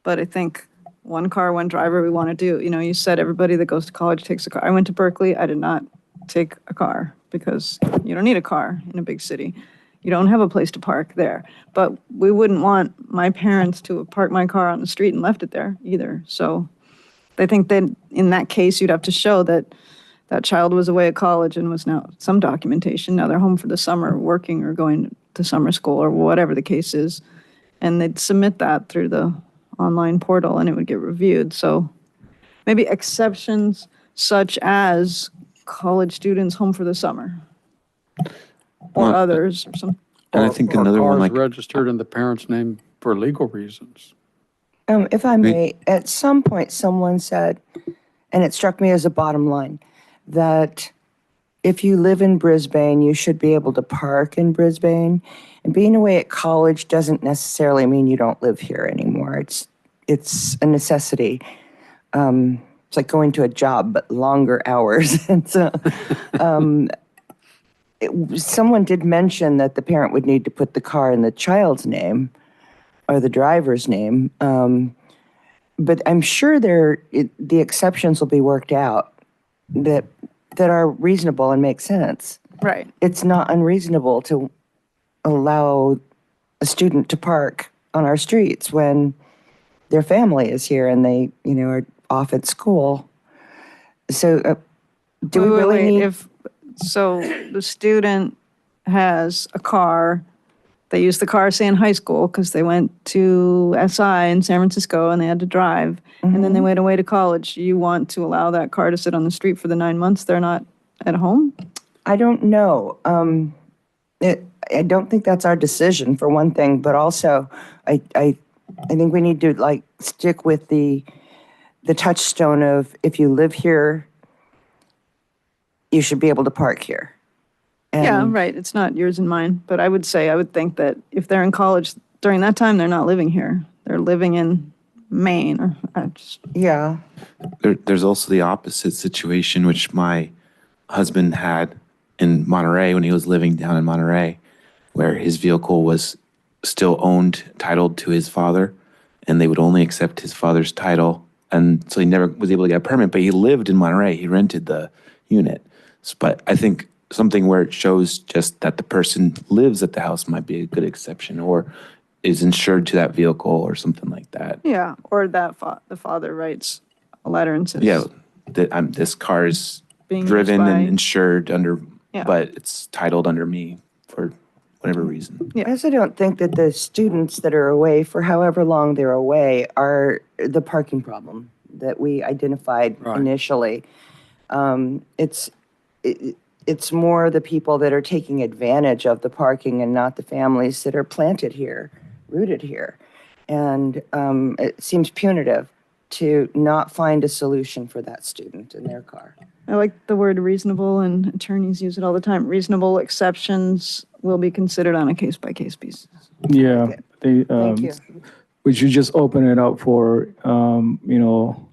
But I think one car, one driver we want to do. You said everybody that goes to college takes a car. I went to Berkeley. I did not take a car because you don't need a car in a big city. You don't have a place to park there. But we wouldn't want my parents to have parked my car on the street and left it there either. So I think that in that case, you'd have to show that that child was away at college and was now some documentation. Now they're home for the summer working or going to summer school or whatever the case is. And they'd submit that through the online portal and it would get reviewed. So maybe exceptions such as college students home for the summer or Well, others or something. And I think another one cars like registered in the parent's name for legal reasons. If I may, at some point, someone said, and it struck me as a bottom line, that if you live in Brisbane, you should be able to park in Brisbane. And being away at college doesn't necessarily mean you don't live here anymore. It's a necessity. It's like going to a job, but longer hours. And so, someone did mention that the parent would need to put the car in the child's name or the driver's name. But I'm sure the exceptions will be worked out that are reasonable and make sense. Right. It's not unreasonable to allow a student to park on our streets when their family is here and they, are off at school. So do we really need... So the student has a car. They use the car, say, in high school because they went to SI in San Francisco and they had to drive. Mm-hmm. And then they went away to college. You want to allow that car to sit on the street for the 9 months they're not at home? I don't know. I don't think that's our decision, for one thing. But also, I think we need to, stick with the touchstone of if you live here, you should be able to park here. And yeah, right. It's not yours and mine. But I would think that if they're in college during that time, they're not living here. They're living in Maine or yeah. there's also the opposite situation, which my husband had in Monterey when he was living down in Monterey, where his vehicle was still titled to his father, and they would only accept his father's title. And so he never was able to get a permit, but he lived in Monterey. He rented the unit. But I think something where it shows just that the person lives at the house might be a good exception, or is insured to that vehicle or something like that. Yeah, or that the father writes a letter and says. Yeah, that this car is Being driven used and by- insured under, Yeah. but it's titled under me for whatever reason. Yeah. I also don't think that the students that are away for however long they're away are the parking problem that we identified Right. initially. It's more the people that are taking advantage of the parking and not the families that are planted here, rooted here. And it seems punitive to not find a solution for that student in their car. I like the word reasonable, and attorneys use it all the time. Reasonable exceptions will be considered on a case-by-case basis. Yeah, Okay. they, Thank you. we should just open it up for, you know,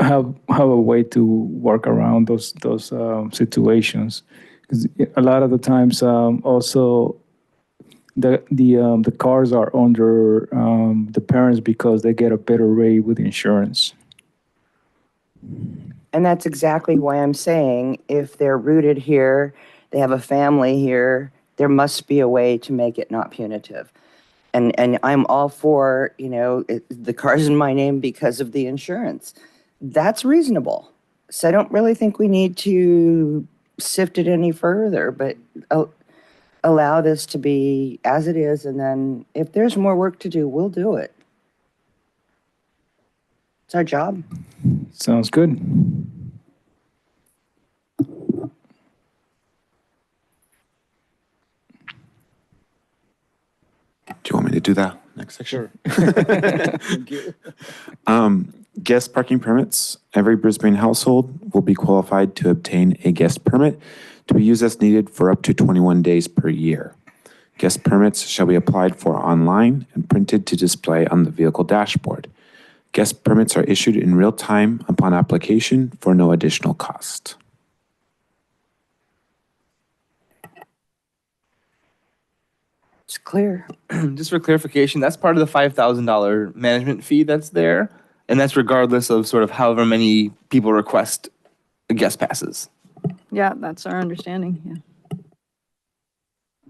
have a way to work around those situations. Because a lot of the times, also, the cars are under the parents because they get a better rate with insurance. And that's exactly why I'm saying if they're rooted here, they have a family here, there must be a way to make it not punitive. And I'm all for, you know, the car's in my name because of the insurance. That's reasonable. So I don't really think we need to sift it any further, but allow this to be as it is. And then if there's more work to do, we'll do it. It's our job. Sounds good. Do you want me to do that next section? Guest parking permits. Every Brisbane household will be qualified to obtain a guest permit to be used as needed for up to 21 days per year. Guest permits shall be applied for online and printed to display on the vehicle dashboard. Guest permits are issued in real time upon application for no additional cost. It's clear. Just for clarification, that's part of the $5,000 management fee that's there, and that's regardless of sort of however many people request guest passes. Yeah, that's our understanding, yeah.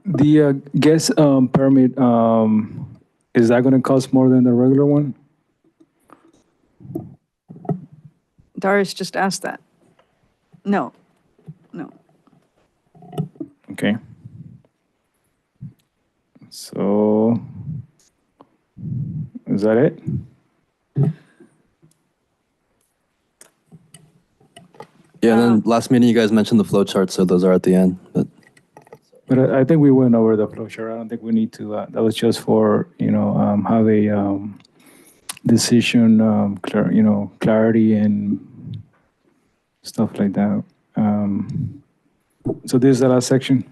The guest permit, is that going to cost more than the regular one? Darius just asked that. No. Okay. So, is that it? Yeah, and then last meeting you guys mentioned the flow charts, so those are at the end. But I think we went over the flow chart. I don't think we need to, that was just for, you know, have a decision, clarity and stuff like that. So this is the last section?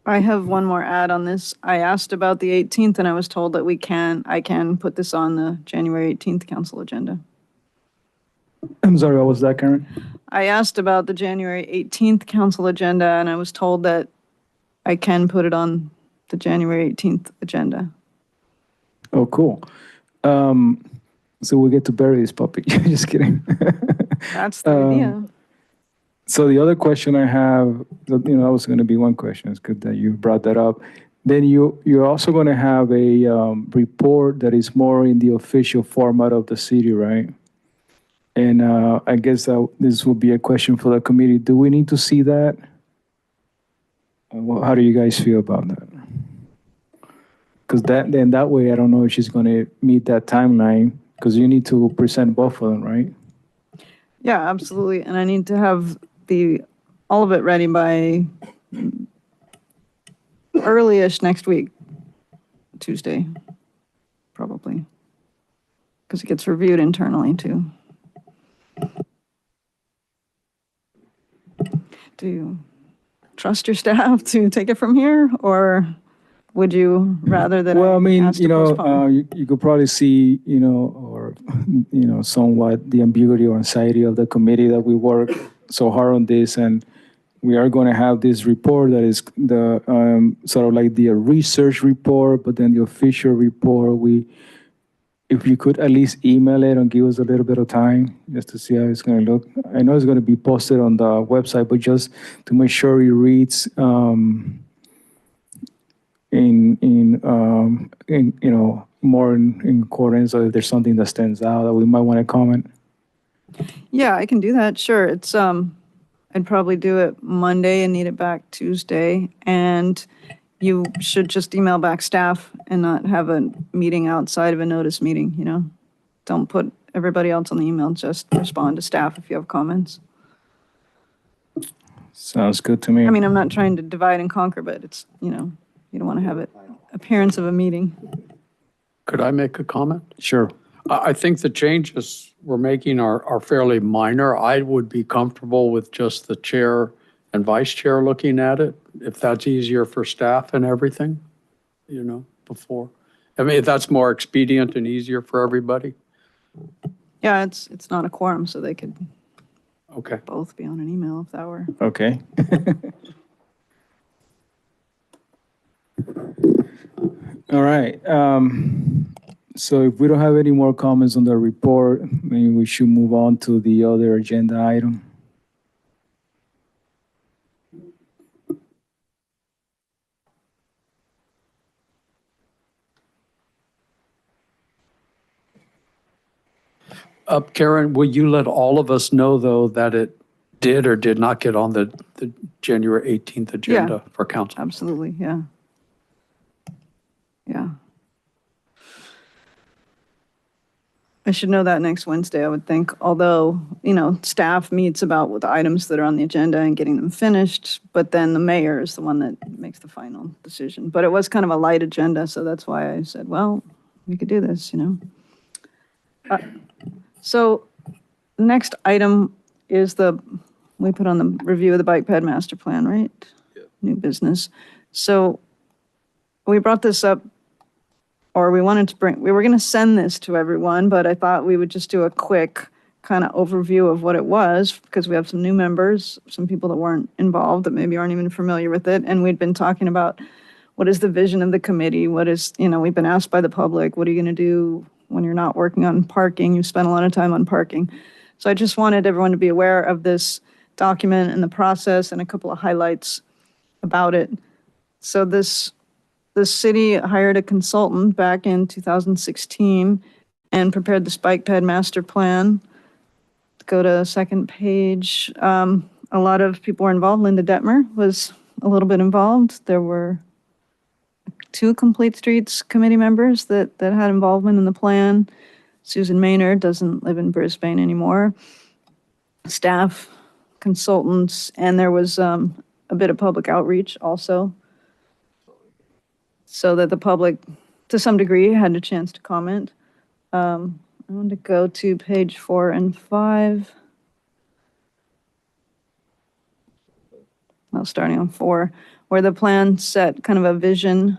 I have one more add on this. I asked about the 18th, and I was told that I can put this on the January 18th council agenda. I'm sorry, what was that, Karen? I asked about the January 18th council agenda, and I was told that I can put it on the January 18th agenda. Oh, cool. So we get to bury this puppy. Just kidding. That's the idea. So the other question I have, that was going to be one question. It's good that you brought that up. Then you're also going to have a report that is more in the official format of the city, right? And I guess this will be a question for the committee. Do we need to see that? How do you guys feel about that? Because that way, I don't know if she's going to meet that timeline, because you need to present both of them, right? Yeah, absolutely. And I need to have all of it ready by early-ish next week, Tuesday, probably, because it gets reviewed internally too. Do you trust your staff to take it from here, or would you rather that Well, I mean, ask to postpone? you could probably see, or, somewhat the ambiguity or anxiety of the committee that we work so hard on this, and we are going to have this report that is the sort of like the research report, but then the official report, if you could at least email it and give us a little bit of time just to see how it's going to look. I know it's going to be posted on the website, but just to make sure it reads more in accordance, or if there's something that stands out that we might want to comment. Yeah, I can do that. Sure. It's I'd probably do it Monday and need it back Tuesday. And you should just email back staff and not have a meeting outside of a notice meeting, you know? Don't put everybody else on the email, just respond to staff if you have comments. Sounds good to me. I mean, I'm not trying to divide and conquer, but it's, you know, you don't want to have it appearance of a meeting. Could I make a comment? Sure. I think the changes we're making are fairly minor. I would be comfortable with just the chair and vice chair looking at it, if that's easier for staff and everything, you know, before. I mean, if that's more expedient and easier for everybody. Yeah, it's not a quorum, so they could Okay. both be on an email if that were. Okay. All right. So if we don't have any more comments on the report, maybe we should move on to the other agenda item. Karen, will you let all of us know, though, that it did or did not get on the January 18th agenda for council? Absolutely, yeah. Yeah. I should know that next Wednesday, I would think, although, you know, staff meets about with the items that are on the agenda and getting them finished, but then the mayor is the one that makes the final decision. But it was kind of a light agenda, so that's why I said, well, we could do this, you know. So the next item is we put on the review of the bike ped master plan, right? Yeah. New business. So we brought this up, or we were going to send this to everyone, but I thought we would just do a quick kind of overview of what it was, because we have some new members, some people that weren't involved that maybe aren't even familiar with it. And we'd been talking about what is the vision of the committee? What is, you know, we've been asked by the public, what are you going to do when you're not working on parking? You spent a lot of time on parking. So I just wanted everyone to be aware of this document and the process and a couple of highlights about it. So the city hired a consultant back in 2016 and prepared this bike ped master plan. Go to the second page. A lot of people were involved. Linda Detmer was a little bit involved. There were 2 Complete Streets committee members that had involvement in the plan. Susan Maynard doesn't live in Brisbane anymore. Staff, consultants, and there was a bit of public outreach also, so that the public, to some degree, had a chance to comment. I want to go to page 4 and 5. Well, starting on 4, where the plan set kind of a vision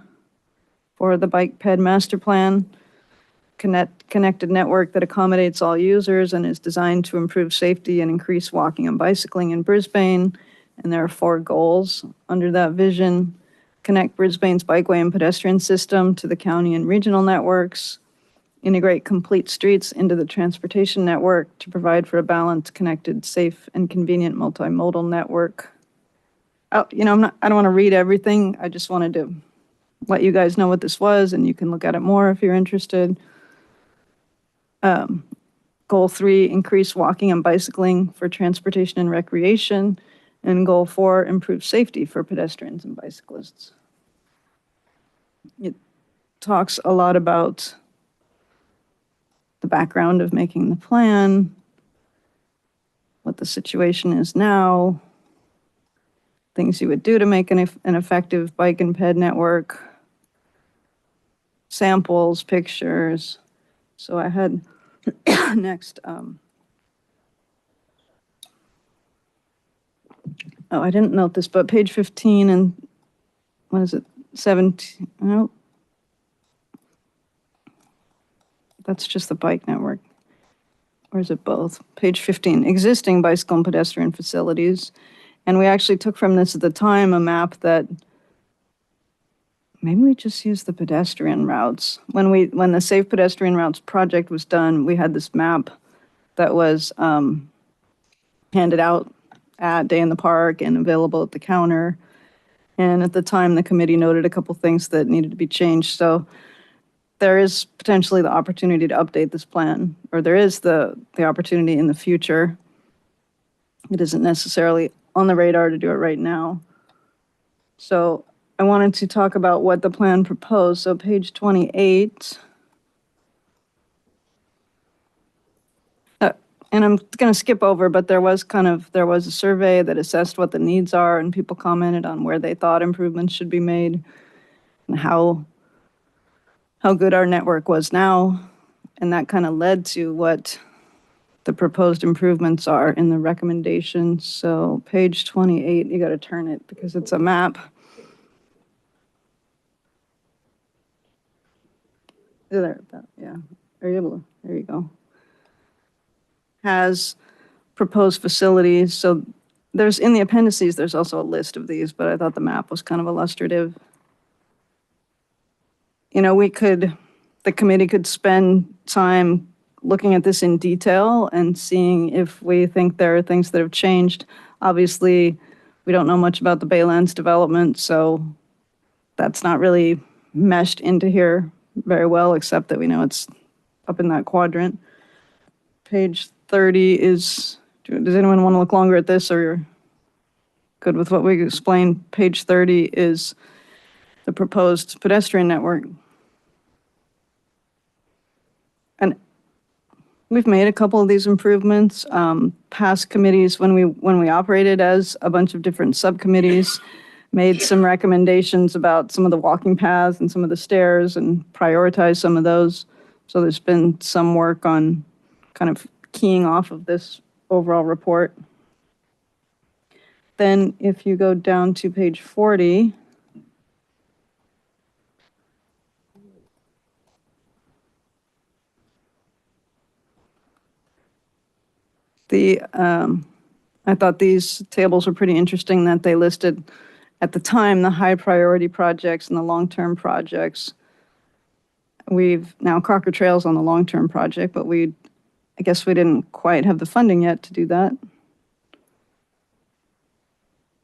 for the bike ped master plan, connected network that accommodates all users and is designed to improve safety and increase walking and bicycling in Brisbane. And there are 4 goals under that vision: connect Brisbane's bikeway and pedestrian system to the county and regional networks, integrate Complete Streets into the transportation network to provide for a balanced, connected, safe, and convenient multimodal network. You know, I don't want to read everything. I just wanted to let you guys know what this was, and you can look at it more if you're interested. Goal 3, increase walking and bicycling for transportation and recreation. And goal 4, improve safety for pedestrians and bicyclists. It talks a lot about the background of making the plan, what the situation is now, things you would do to make an effective bike and ped network, samples, pictures. So I had next, I didn't note this, but page 15 and what is it, 17, no. That's just the bike network. Or is it both? Page 15, existing bicycle and pedestrian facilities. And we actually took from this at the time a map that maybe we just use the pedestrian routes. When the Safe Pedestrian Routes project was done, we had this map that was handed out at Day in the Park and available at the counter. And at the time, the committee noted a couple things that needed to be changed. So there is potentially the opportunity to update this plan, or there is the opportunity in the future. It isn't necessarily on the radar to do it right now. So I wanted to talk about what the plan proposed. So page 28. And I'm going to skip over, but there was a survey that assessed what the needs are, and people commented on where they thought improvements should be made and how good our network was now. And that kind of led to what the proposed improvements are in the recommendations. So page 28, you got to turn it because it's a map. There, yeah. Are you able to? There you go. Has proposed facilities. So there's in the appendices, there's also a list of these, but I thought the map was kind of illustrative. You know, the committee could spend time looking at this in detail and seeing if we think there are things that have changed. Obviously, we don't know much about the Baylands development, so that's not really meshed into here very well, except that we know it's up in that quadrant. Page 30 is, does anyone want to look longer at this, or you're good with what we explained? Page 30 is the proposed pedestrian network. And we've made a couple of these improvements. Past committees, when we operated as a bunch of different subcommittees, made some recommendations about some of the walking paths and some of the stairs and prioritized some of those. So there's been some work on kind of keying off of this overall report. Then if you go down to page 40, I thought these tables were pretty interesting that they listed at the time the high priority projects and the long-term projects. We've now Crocker Trail's on the long-term project, but I guess we didn't quite have the funding yet to do that.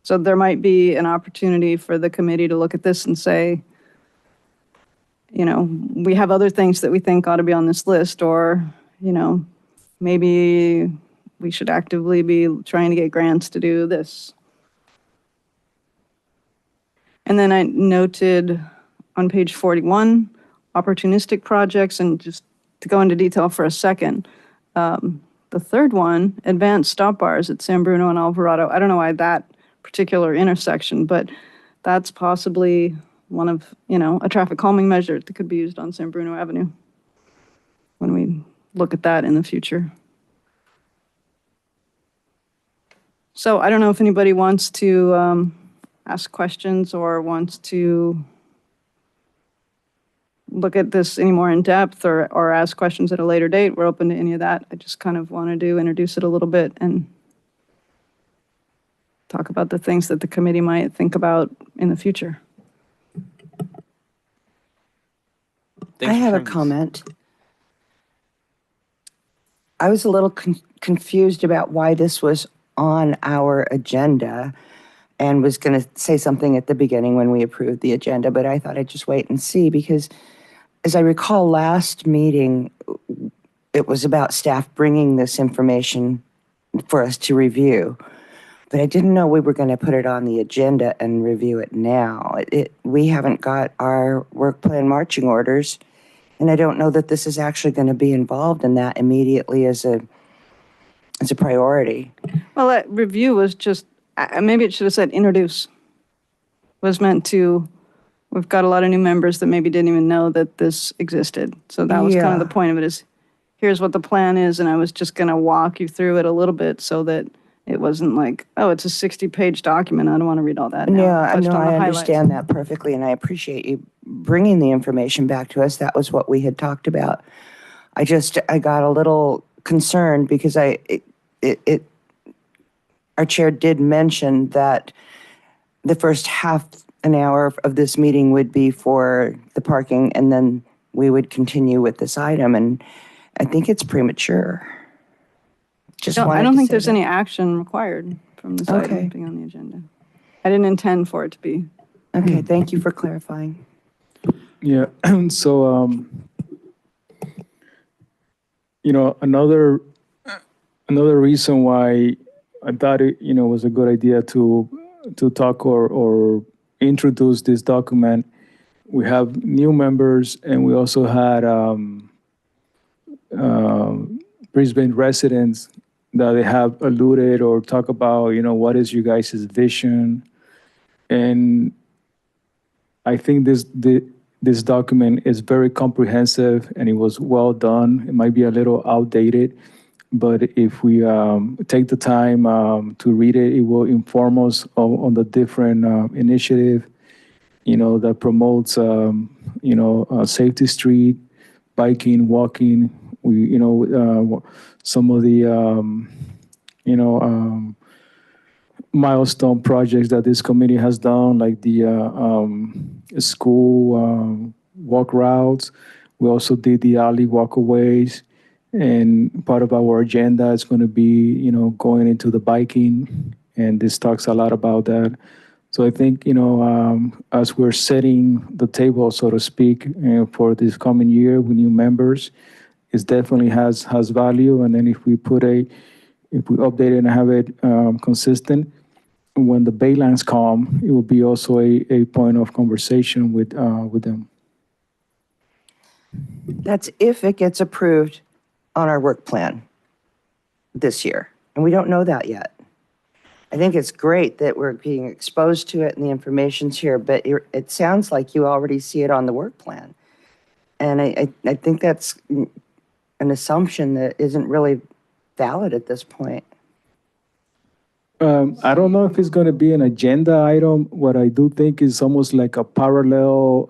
So there might be an opportunity for the committee to look at this and say, you know, we have other things that we think ought to be on this list, or, you know, maybe we should actively be trying to get grants to do this. And then I noted on page 41, opportunistic projects, and just to go into detail for a second, the third one, advanced stop bars at San Bruno and Alvarado. I don't know why that particular intersection, but that's possibly one of, you know, a traffic calming measure that could be used on San Bruno Avenue when we look at that in the future. So I don't know if anybody wants to ask questions or wants to look at this any more in depth or ask questions at a later date. We're open to any of that. I just kind of wanted to introduce it a little bit and talk about the things that the committee might think about in the future. I have a comment. I was a little confused about why this was on our agenda and was going to say something at the beginning when we approved the agenda, but I thought I'd just wait and see, because as I recall last meeting, it was about staff bringing this information for us to review. But I didn't know we were going to put it on the agenda and review it now. We haven't got our work plan marching orders, and I don't know that this is actually going to be involved in that immediately as a priority. Well, that review was just, maybe it should have said introduce. Was meant to, we've got a lot of new members that maybe didn't even know that this existed. So that was kind of the point of it, is here's what the plan is, and I was just going to walk you through it a little bit so that it wasn't like, oh, it's a 60-page document. I don't want to read all that now. Yeah, no, I understand that perfectly, and I appreciate you bringing the information back to us. That was what we had talked about. I got a little concerned because our chair did mention that the first half an hour of this meeting would be for the parking, and then we would continue with this item, and I think it's premature. Just I wanted don't to think say there's that. any action required from this Okay. item being on the agenda. I didn't intend for it to be. Okay, thank you for clarifying. Yeah, so, another reason why I thought it, was a good idea to talk or introduce this document. We have new members, and we also had Brisbane residents that they have alluded or talk about, what is you guys' vision, and I think this document is very comprehensive and it was well done. It might be a little outdated, but if we take the time to read it, it will inform us on the different initiative, that promotes, safety street, biking, walking. Some of the, milestone projects that this committee has done, like the school walk routes. We also did the alley walkaways, and part of our agenda is going to be, going into the biking, and this talks a lot about that. So I think, as we're setting the table, so to speak, for this coming year with new members, it definitely has value. And then if we update it and have it consistent, when the baselines come, it will be also a point of conversation with them. That's if it gets approved on our work plan this year, and we don't know that yet. I think it's great that we're being exposed to it and the information's here, but it sounds like you already see it on the work plan. And I think that's an assumption that isn't really valid at this point. I don't know if it's going to be an agenda item. What I do think is almost like a parallel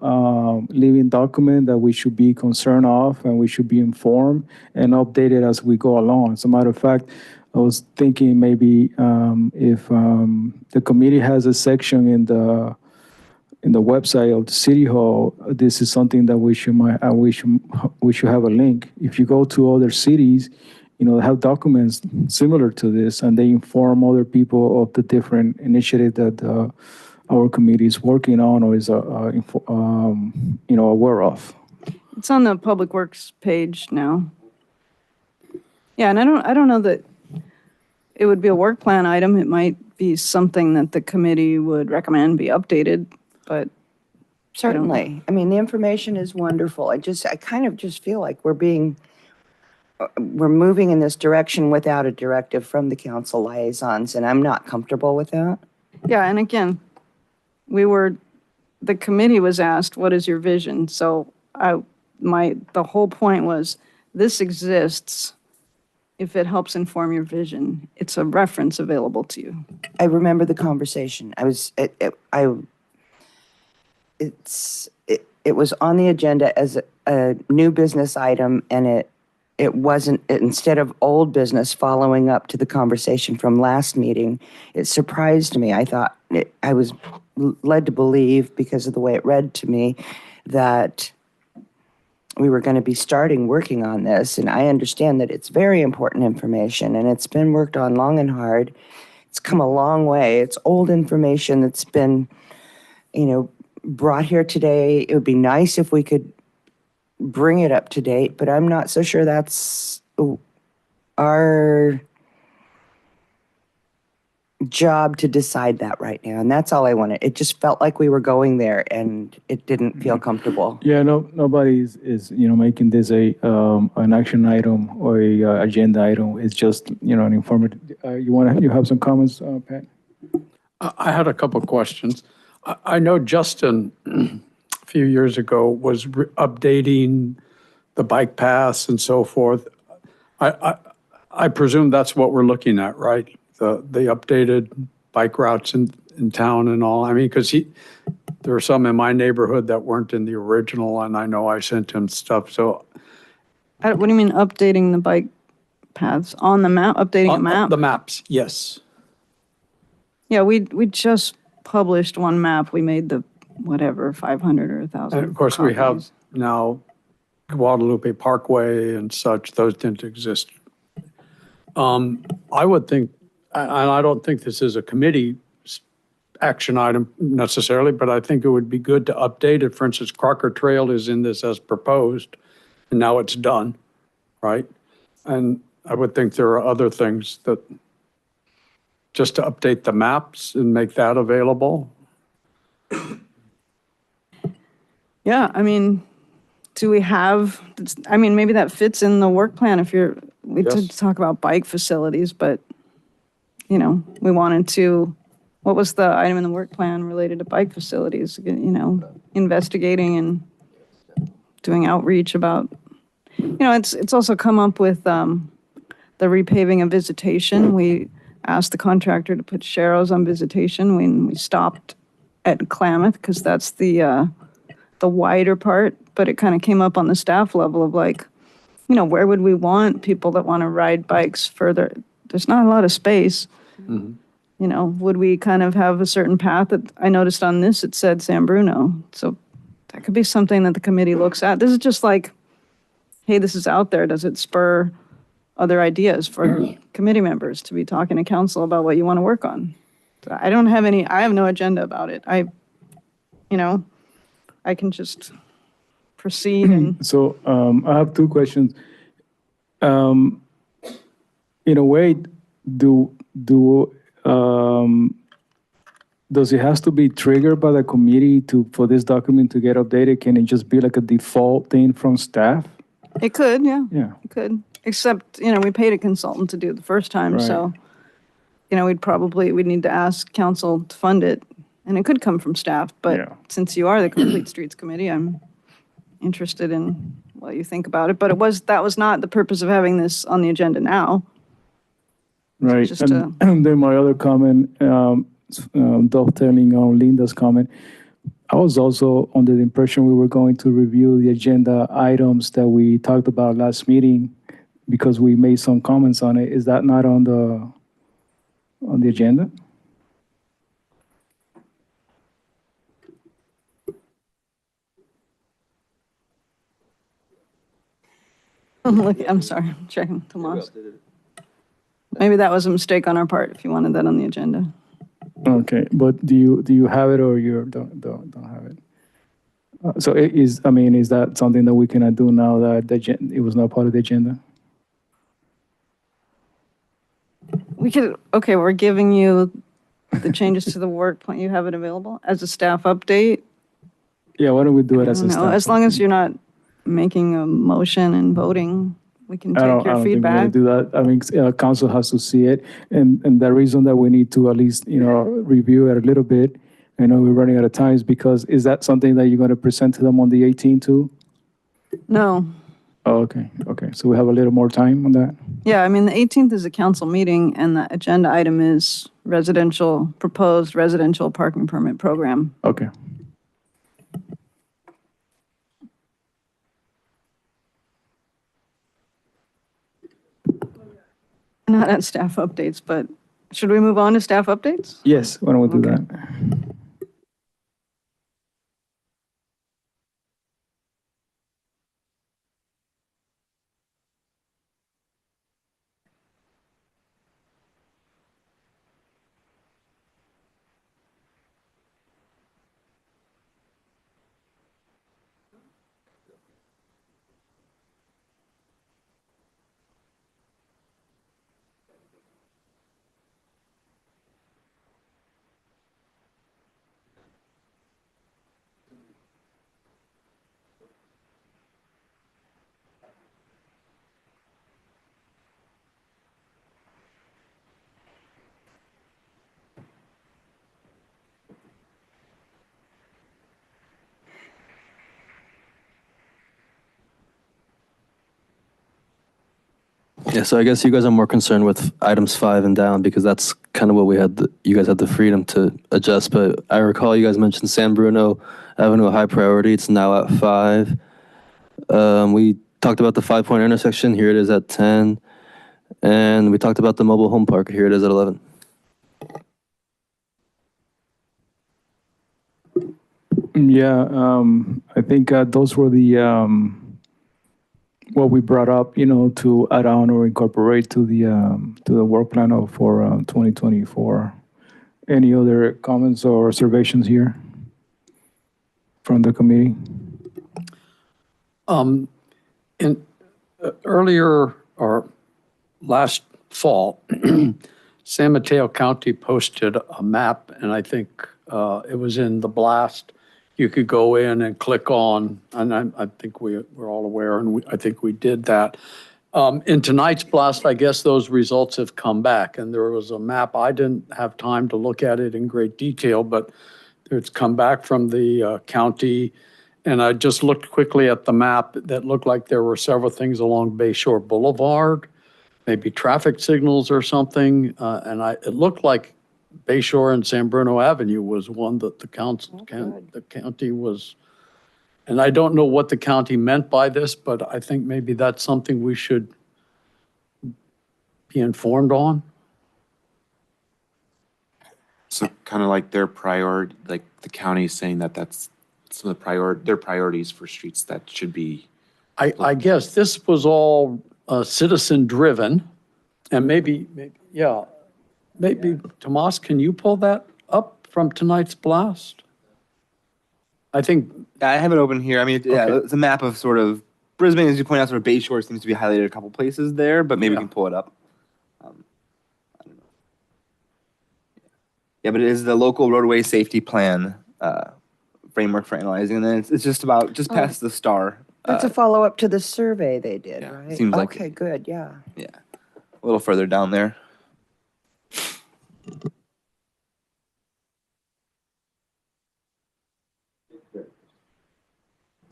living document that we should be concerned of, and we should be informed and updated as we go along. As a matter of fact, I was thinking maybe if the committee has a section in the website of the city hall, this is something that we should have a link. If you go to other cities, they have documents similar to this, and they inform other people of the different initiative that our committee is working on or is aware of. It's on the Public Works page now. Yeah, and I don't know that it would be a work plan item. It might be something that the committee would recommend be updated, but Certainly. I mean, the information is wonderful. I kind of just feel like we're moving in this direction without a directive from the council liaisons, and I'm not comfortable with that. yeah, and again, the committee was asked, what is your vision? So the whole point was, this exists if it helps inform your vision. It's a reference available to you. I remember the conversation. It was on the agenda as a new business item, and it wasn't, instead of old business following up to the conversation from last meeting. It surprised me. I was led to believe, because of the way it read to me, that we were going to be working on this. And I understand that it's very important information, and it's been worked on long and hard. It's come a long way. It's old information that's been, brought here today. It would be nice if we could bring it up to date, but I'm not so sure that's our job to decide that right now. And that's all I wanted. It just felt like we were going there, and it didn't feel comfortable. Yeah, nobody is making this an action item or a agenda item. It's just an informative. You have some comments, Pat? I had a couple of questions. I know Justin a few years ago was updating the bike paths and so forth. I presume that's what we're looking at, right? The updated bike routes in town and all. I mean, because there were some in my neighborhood that weren't in the original, and I know I sent him stuff. So, What do you mean updating the bike paths on the map? Updating a map? The maps, yes. Yeah, we just published one map, we made the, whatever, 500 or 1,000 And of course, we have copies. now Guadalupe Parkway and such, those didn't exist. I would think, and I don't think this is a committee action item necessarily, but I think it would be good to update it. For instance, Crocker Trail is in this as proposed, and now it's done, right? And I would think there are other things that, just to update the maps and make that available. Yeah, I mean, do we have, I mean, maybe that fits in the work plan if we Yes. did talk about bike facilities, but, you know, we wanted to, what was the item in the work plan related to bike facilities? You know, investigating and doing outreach about, you know, it's also come up with the repaving of Visitation. We asked the contractor to put sharrows on Visitation when we stopped at Klamath, because that's the wider part, but it kind of came up on the staff level of like, you know, where would we want people that want to ride bikes further? There's not a lot of space. You know, would we kind of have a certain path that I noticed on this, it said San Bruno. So that could be something that the committee looks at. This is just like, hey, this is out there. Does it spur other ideas for committee members to be talking to council about what you want to work on? So I have no agenda about it. You know, I can just proceed and, So I have two questions. In a way, does it has to be triggered by the committee for this document to get updated? Can it just be like a default thing from staff? it could, yeah. Yeah. It could, except, you know, we paid a consultant to do it the first time, Right. so, you know, we'd need to ask council to fund it, and it could come from staff, but Yeah. since you are the Complete Streets Committee, I'm interested in what you think about it, but that was not the purpose of having this on the agenda now. Right. Just And then my other comment, dovetailing on Linda's comment, I was also under the impression we were going to review the agenda items that we talked about last meeting because we made some comments on it. Is that not on the agenda? Look, I'm sorry, I'm checking, Tomas. Maybe that was a mistake on our part, if you wanted that on the agenda. Okay, but do you have it or you don't have it? So is that something that we cannot do now that it was not part of the agenda? We could, okay, we're giving you the changes to the work plan. You have it available as a staff update? Yeah, why don't we do it as a No, staff? as long as you're not making a motion and voting, we can I take don't your think we're feedback. gonna do that. I mean, council has to see it, and the reason that we need to at least, you know, review it a little bit, I know we're running out of time, is because, is that something that you're gonna present to them on the 18th too? No, Oh, okay, so we have a little more time on that? yeah, I mean, the 18th is a council meeting, and the agenda item is proposed residential parking permit program. Okay. Not at staff updates, but should we move on to staff updates? Yes, why don't we do Okay. that? Yeah, so I guess you guys are more concerned with items 5 and down because that's kind of what you guys had the freedom to adjust. But I recall you guys mentioned San Bruno Avenue a high priority. It's now at 5. We talked about the 5-point intersection. Here it is at 10. And we talked about the mobile home park. Here it is at 11. Yeah, I think those were the what we brought up, to add on or incorporate to the work plan for 2024. Any other comments or observations here from the committee? Earlier or last fall, San Mateo County posted a map, and I think it was in the blast. You could go in and click on, and I think we're all aware, and I think we did that. In tonight's blast, I guess those results have come back, and there was a map. I didn't have time to look at it in great detail, but it's come back from the county. And I just looked quickly at the map that looked like there were several things along Bayshore Boulevard, maybe traffic signals or something. And it looked like Bayshore and San Bruno Avenue was one that the county was, and I don't know what the county meant by this, but I think maybe that's something we should be informed on. So kind of like their like the county is saying that that's some of their priorities for streets that should be. I guess this was all citizen driven, and maybe, Tomas, can you pull that up from tonight's blast? I think. I have it open here. I mean, yeah, Okay. it's a map of sort of Brisbane, as you point out, sort of Bayshore seems to be highlighted a couple places there, but maybe we can pull it up. I don't know. Yeah, but it is the local roadway safety plan framework for analyzing, and then it's just about past the star. That's a follow-up to the survey they did, yeah, right? seems like Okay, it. good, yeah. Yeah, a little further down there.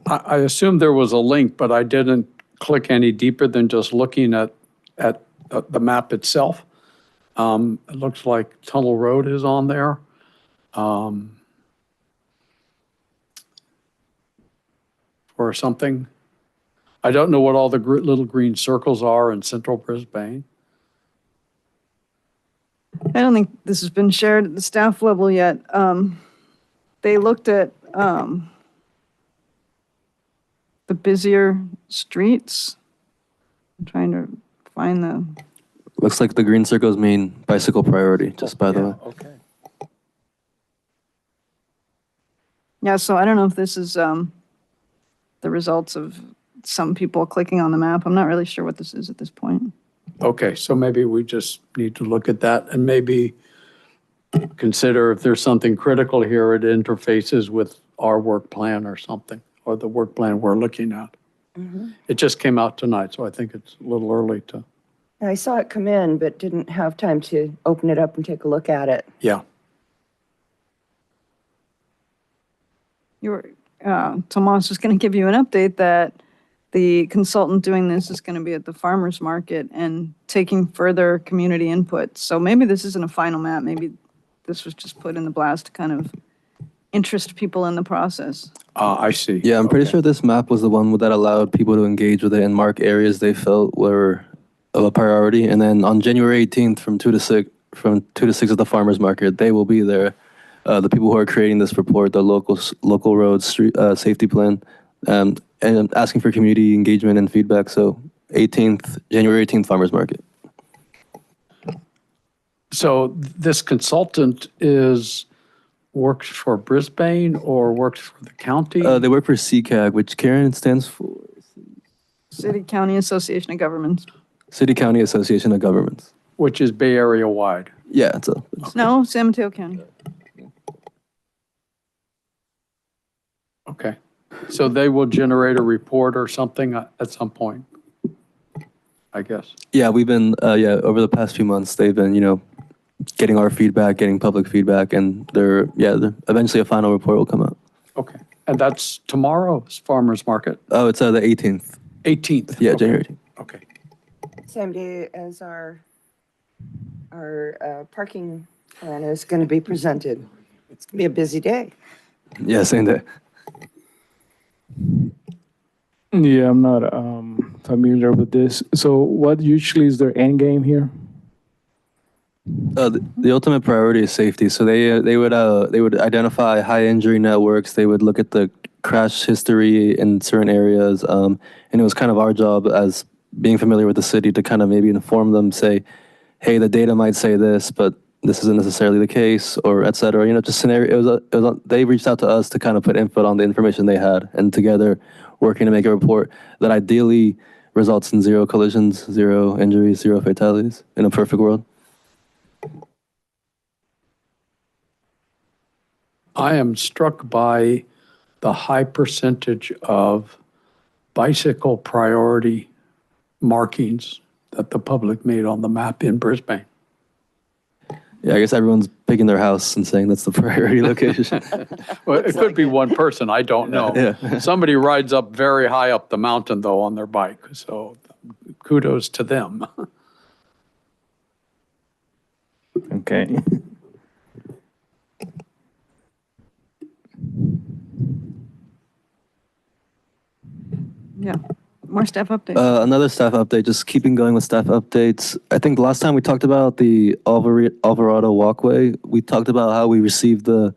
I assume there was a link, but I didn't click any deeper than just looking at the map itself. It looks like Tunnel Road is on there. Or something. I don't know what all the little green circles are in central Brisbane. I don't think this has been shared at the staff level yet. They looked at the busier streets. I'm trying to find the. Looks like the green circles mean bicycle priority, just by the way. Okay. Yeah, so I don't know if this is the results of some people clicking on the map. I'm not really sure what this is at this point. Okay, so maybe we just need to look at that and maybe consider if there's something critical here, it interfaces with our work plan or something, or the work plan we're looking at. It just came out tonight, so I think it's a little early to. I saw it come in, but didn't have time to open it up and take a look at it. Yeah. Tomas was going to give you an update that the consultant doing this is going to be at the farmer's market and taking further community input. So maybe this isn't a final map. Maybe this was just put in the blast to kind of interest people in the process. I see. Yeah, I'm pretty Okay. sure this map was the one that allowed people to engage with it and mark areas they felt were of a priority. And then on January 18th from 2 to 6 at the farmers market, they will be there. The people who are creating this report, the local road street safety plan, and asking for community engagement and feedback. So January 18th farmers market. So this consultant works for Brisbane or works for the county? They work for CCAG, which Karen stands for. City County Association of Governments. City County Association of Governments. Which is Bay Area wide. Yeah, it's No, San Mateo County. Okay. So they will generate a report or something at some point, I guess. yeah. We've been over the past few months they've been getting our feedback, getting public feedback, and they're eventually a final report will come out. Okay. And that's tomorrow's farmer's market, Oh, it's the 18th. 18th. Yeah, Okay. January 18th. Okay. Same day as our parking plan is going to be presented. It's going to be a busy day. Yeah, same day. Yeah, I'm not familiar with this. So what usually is their end game here? The ultimate priority is safety. So they would identify high injury networks. They would look at the crash history in certain areas, and it was kind of our job as being familiar with the city to kind of maybe inform them, say, hey, the data might say this, but this isn't necessarily the case, or et cetera. You know, just scenario. They reached out to us to kind of put input on the information they had, and together working to make a report that ideally results in 0 collisions, 0 injuries, 0 fatalities in a perfect world. I am struck by the high percentage of bicycle priority markings that the public made on the map in Brisbane. Yeah, I guess everyone's picking their house and saying that's the priority location. Well, it could be one person, I don't know. Yeah. Somebody rides up very high up the mountain, though, on their bike, so kudos to them. Okay. Yeah. More staff updates. Another staff update, just keeping going with staff updates. I think last time we talked about the Alvarado walkway, we talked about how we received the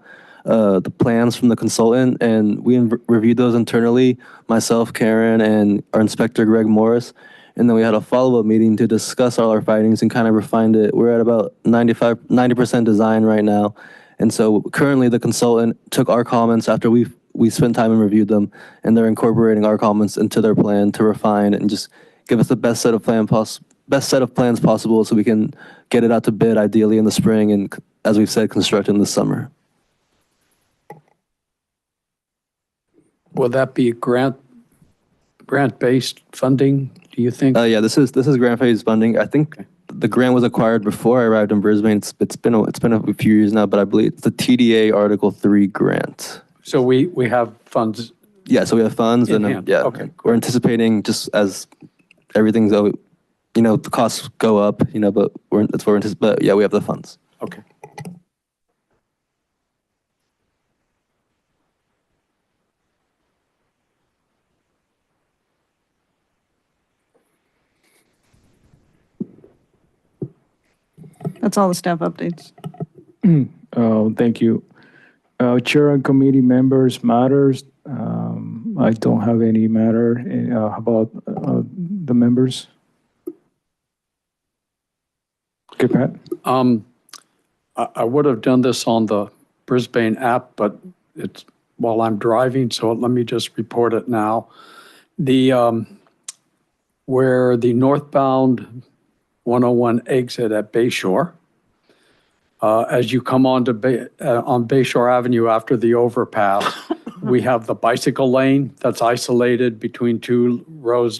plans from the consultant, and we reviewed those internally, myself, Karen, and our inspector, Greg Morris. And then we had a follow-up meeting to discuss all our findings and kind of refined it. We're at about 90% design right now. And so currently the consultant took our comments after we spent time and reviewed them, and they're incorporating our comments into their plan to refine and just give us the best set of plans possible so we can get it out to bid ideally in the spring and, as we've said, construct in the summer. Will that be grant-based funding, do you think? Yeah, this is grant-based funding. I think the grant was acquired before I arrived in Brisbane. It's been a few years now, but I believe it's the TDA Article 3 grant. So we have funds. Yeah, so we have funds, In and hand. yeah, Okay, we're anticipating, just as everything's, you know, the costs go up, you know, but that's what we're anticipating. But yeah, we have the funds. Okay. That's all the staff updates. Thank you. Chair and committee members matters. I don't have any matter about the members. Okay, Pat? I would have done this on the Brisbane app, but it's while I'm driving, so let me just report it now. Where the northbound 101 exit at Bayshore, as you come on Bayshore Avenue after the overpass, we have the bicycle lane that's isolated between 2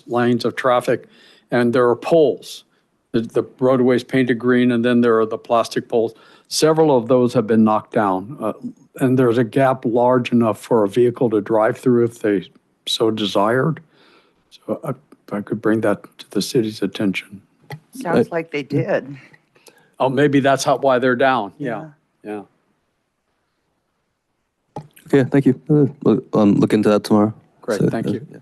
lanes of traffic, and there are poles. The roadway's painted green, and then there are the plastic poles. Several of those have been knocked down, and there's a gap large enough for a vehicle to drive through if they so desired. So if I could bring that to the city's attention. Sounds like they did. Oh, maybe that's why they're down. Yeah. Okay, thank you. We'll look into that tomorrow. Great, thank you. Yeah.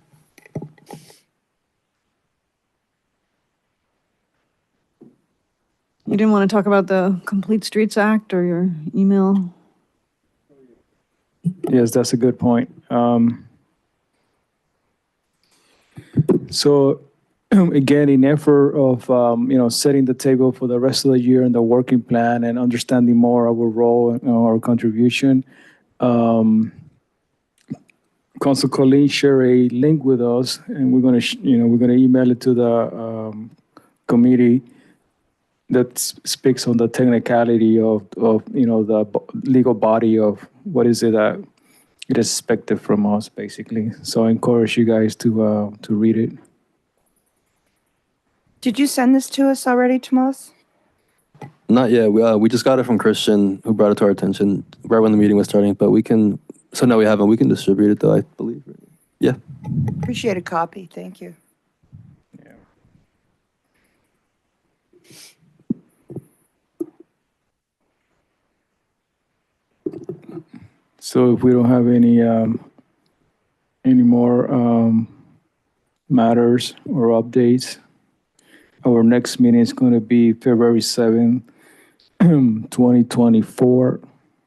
You didn't want to talk about the Complete Streets Act or your email? Yes, that's a good point. So again, in effort of, setting the table for the rest of the year and the working plan and understanding more our role and our contribution, Council Colleen shared a link with us, and we're going to email it to the committee that speaks on the technicality of the legal body of what is it that it is expected from us, basically. So I encourage you guys to read it. Did you send this to us already, Tomas? Not yet. We just got it from Christian, who brought it to our attention right when the meeting was starting. But we can. So no, we haven't. We can distribute it, though, I believe. Yeah. Appreciate a copy. Thank you. So if we don't have any more matters or updates, our next meeting is going to be February 7th, 2024.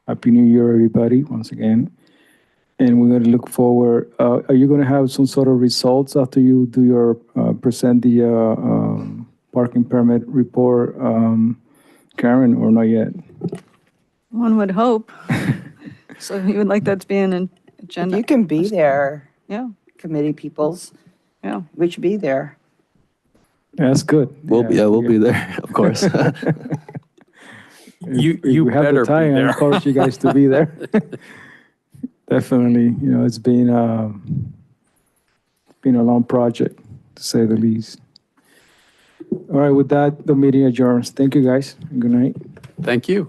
Happy New Year, everybody, once again. And we're going to look forward. Are you going to have some sort of results after you do your present the parking permit report, Karen, or not yet? One would hope. So you would like that to be an If agenda? you can be there, Yeah, committee peoples, yeah. we should be there. Yeah, that's good. We'll be there, of course. If You we have better the be time, I there. encourage you guys to be there. Definitely, it's been a long project, to say the least. All right, with that, the meeting adjourns. Thank you, guys. Good night. Thank you.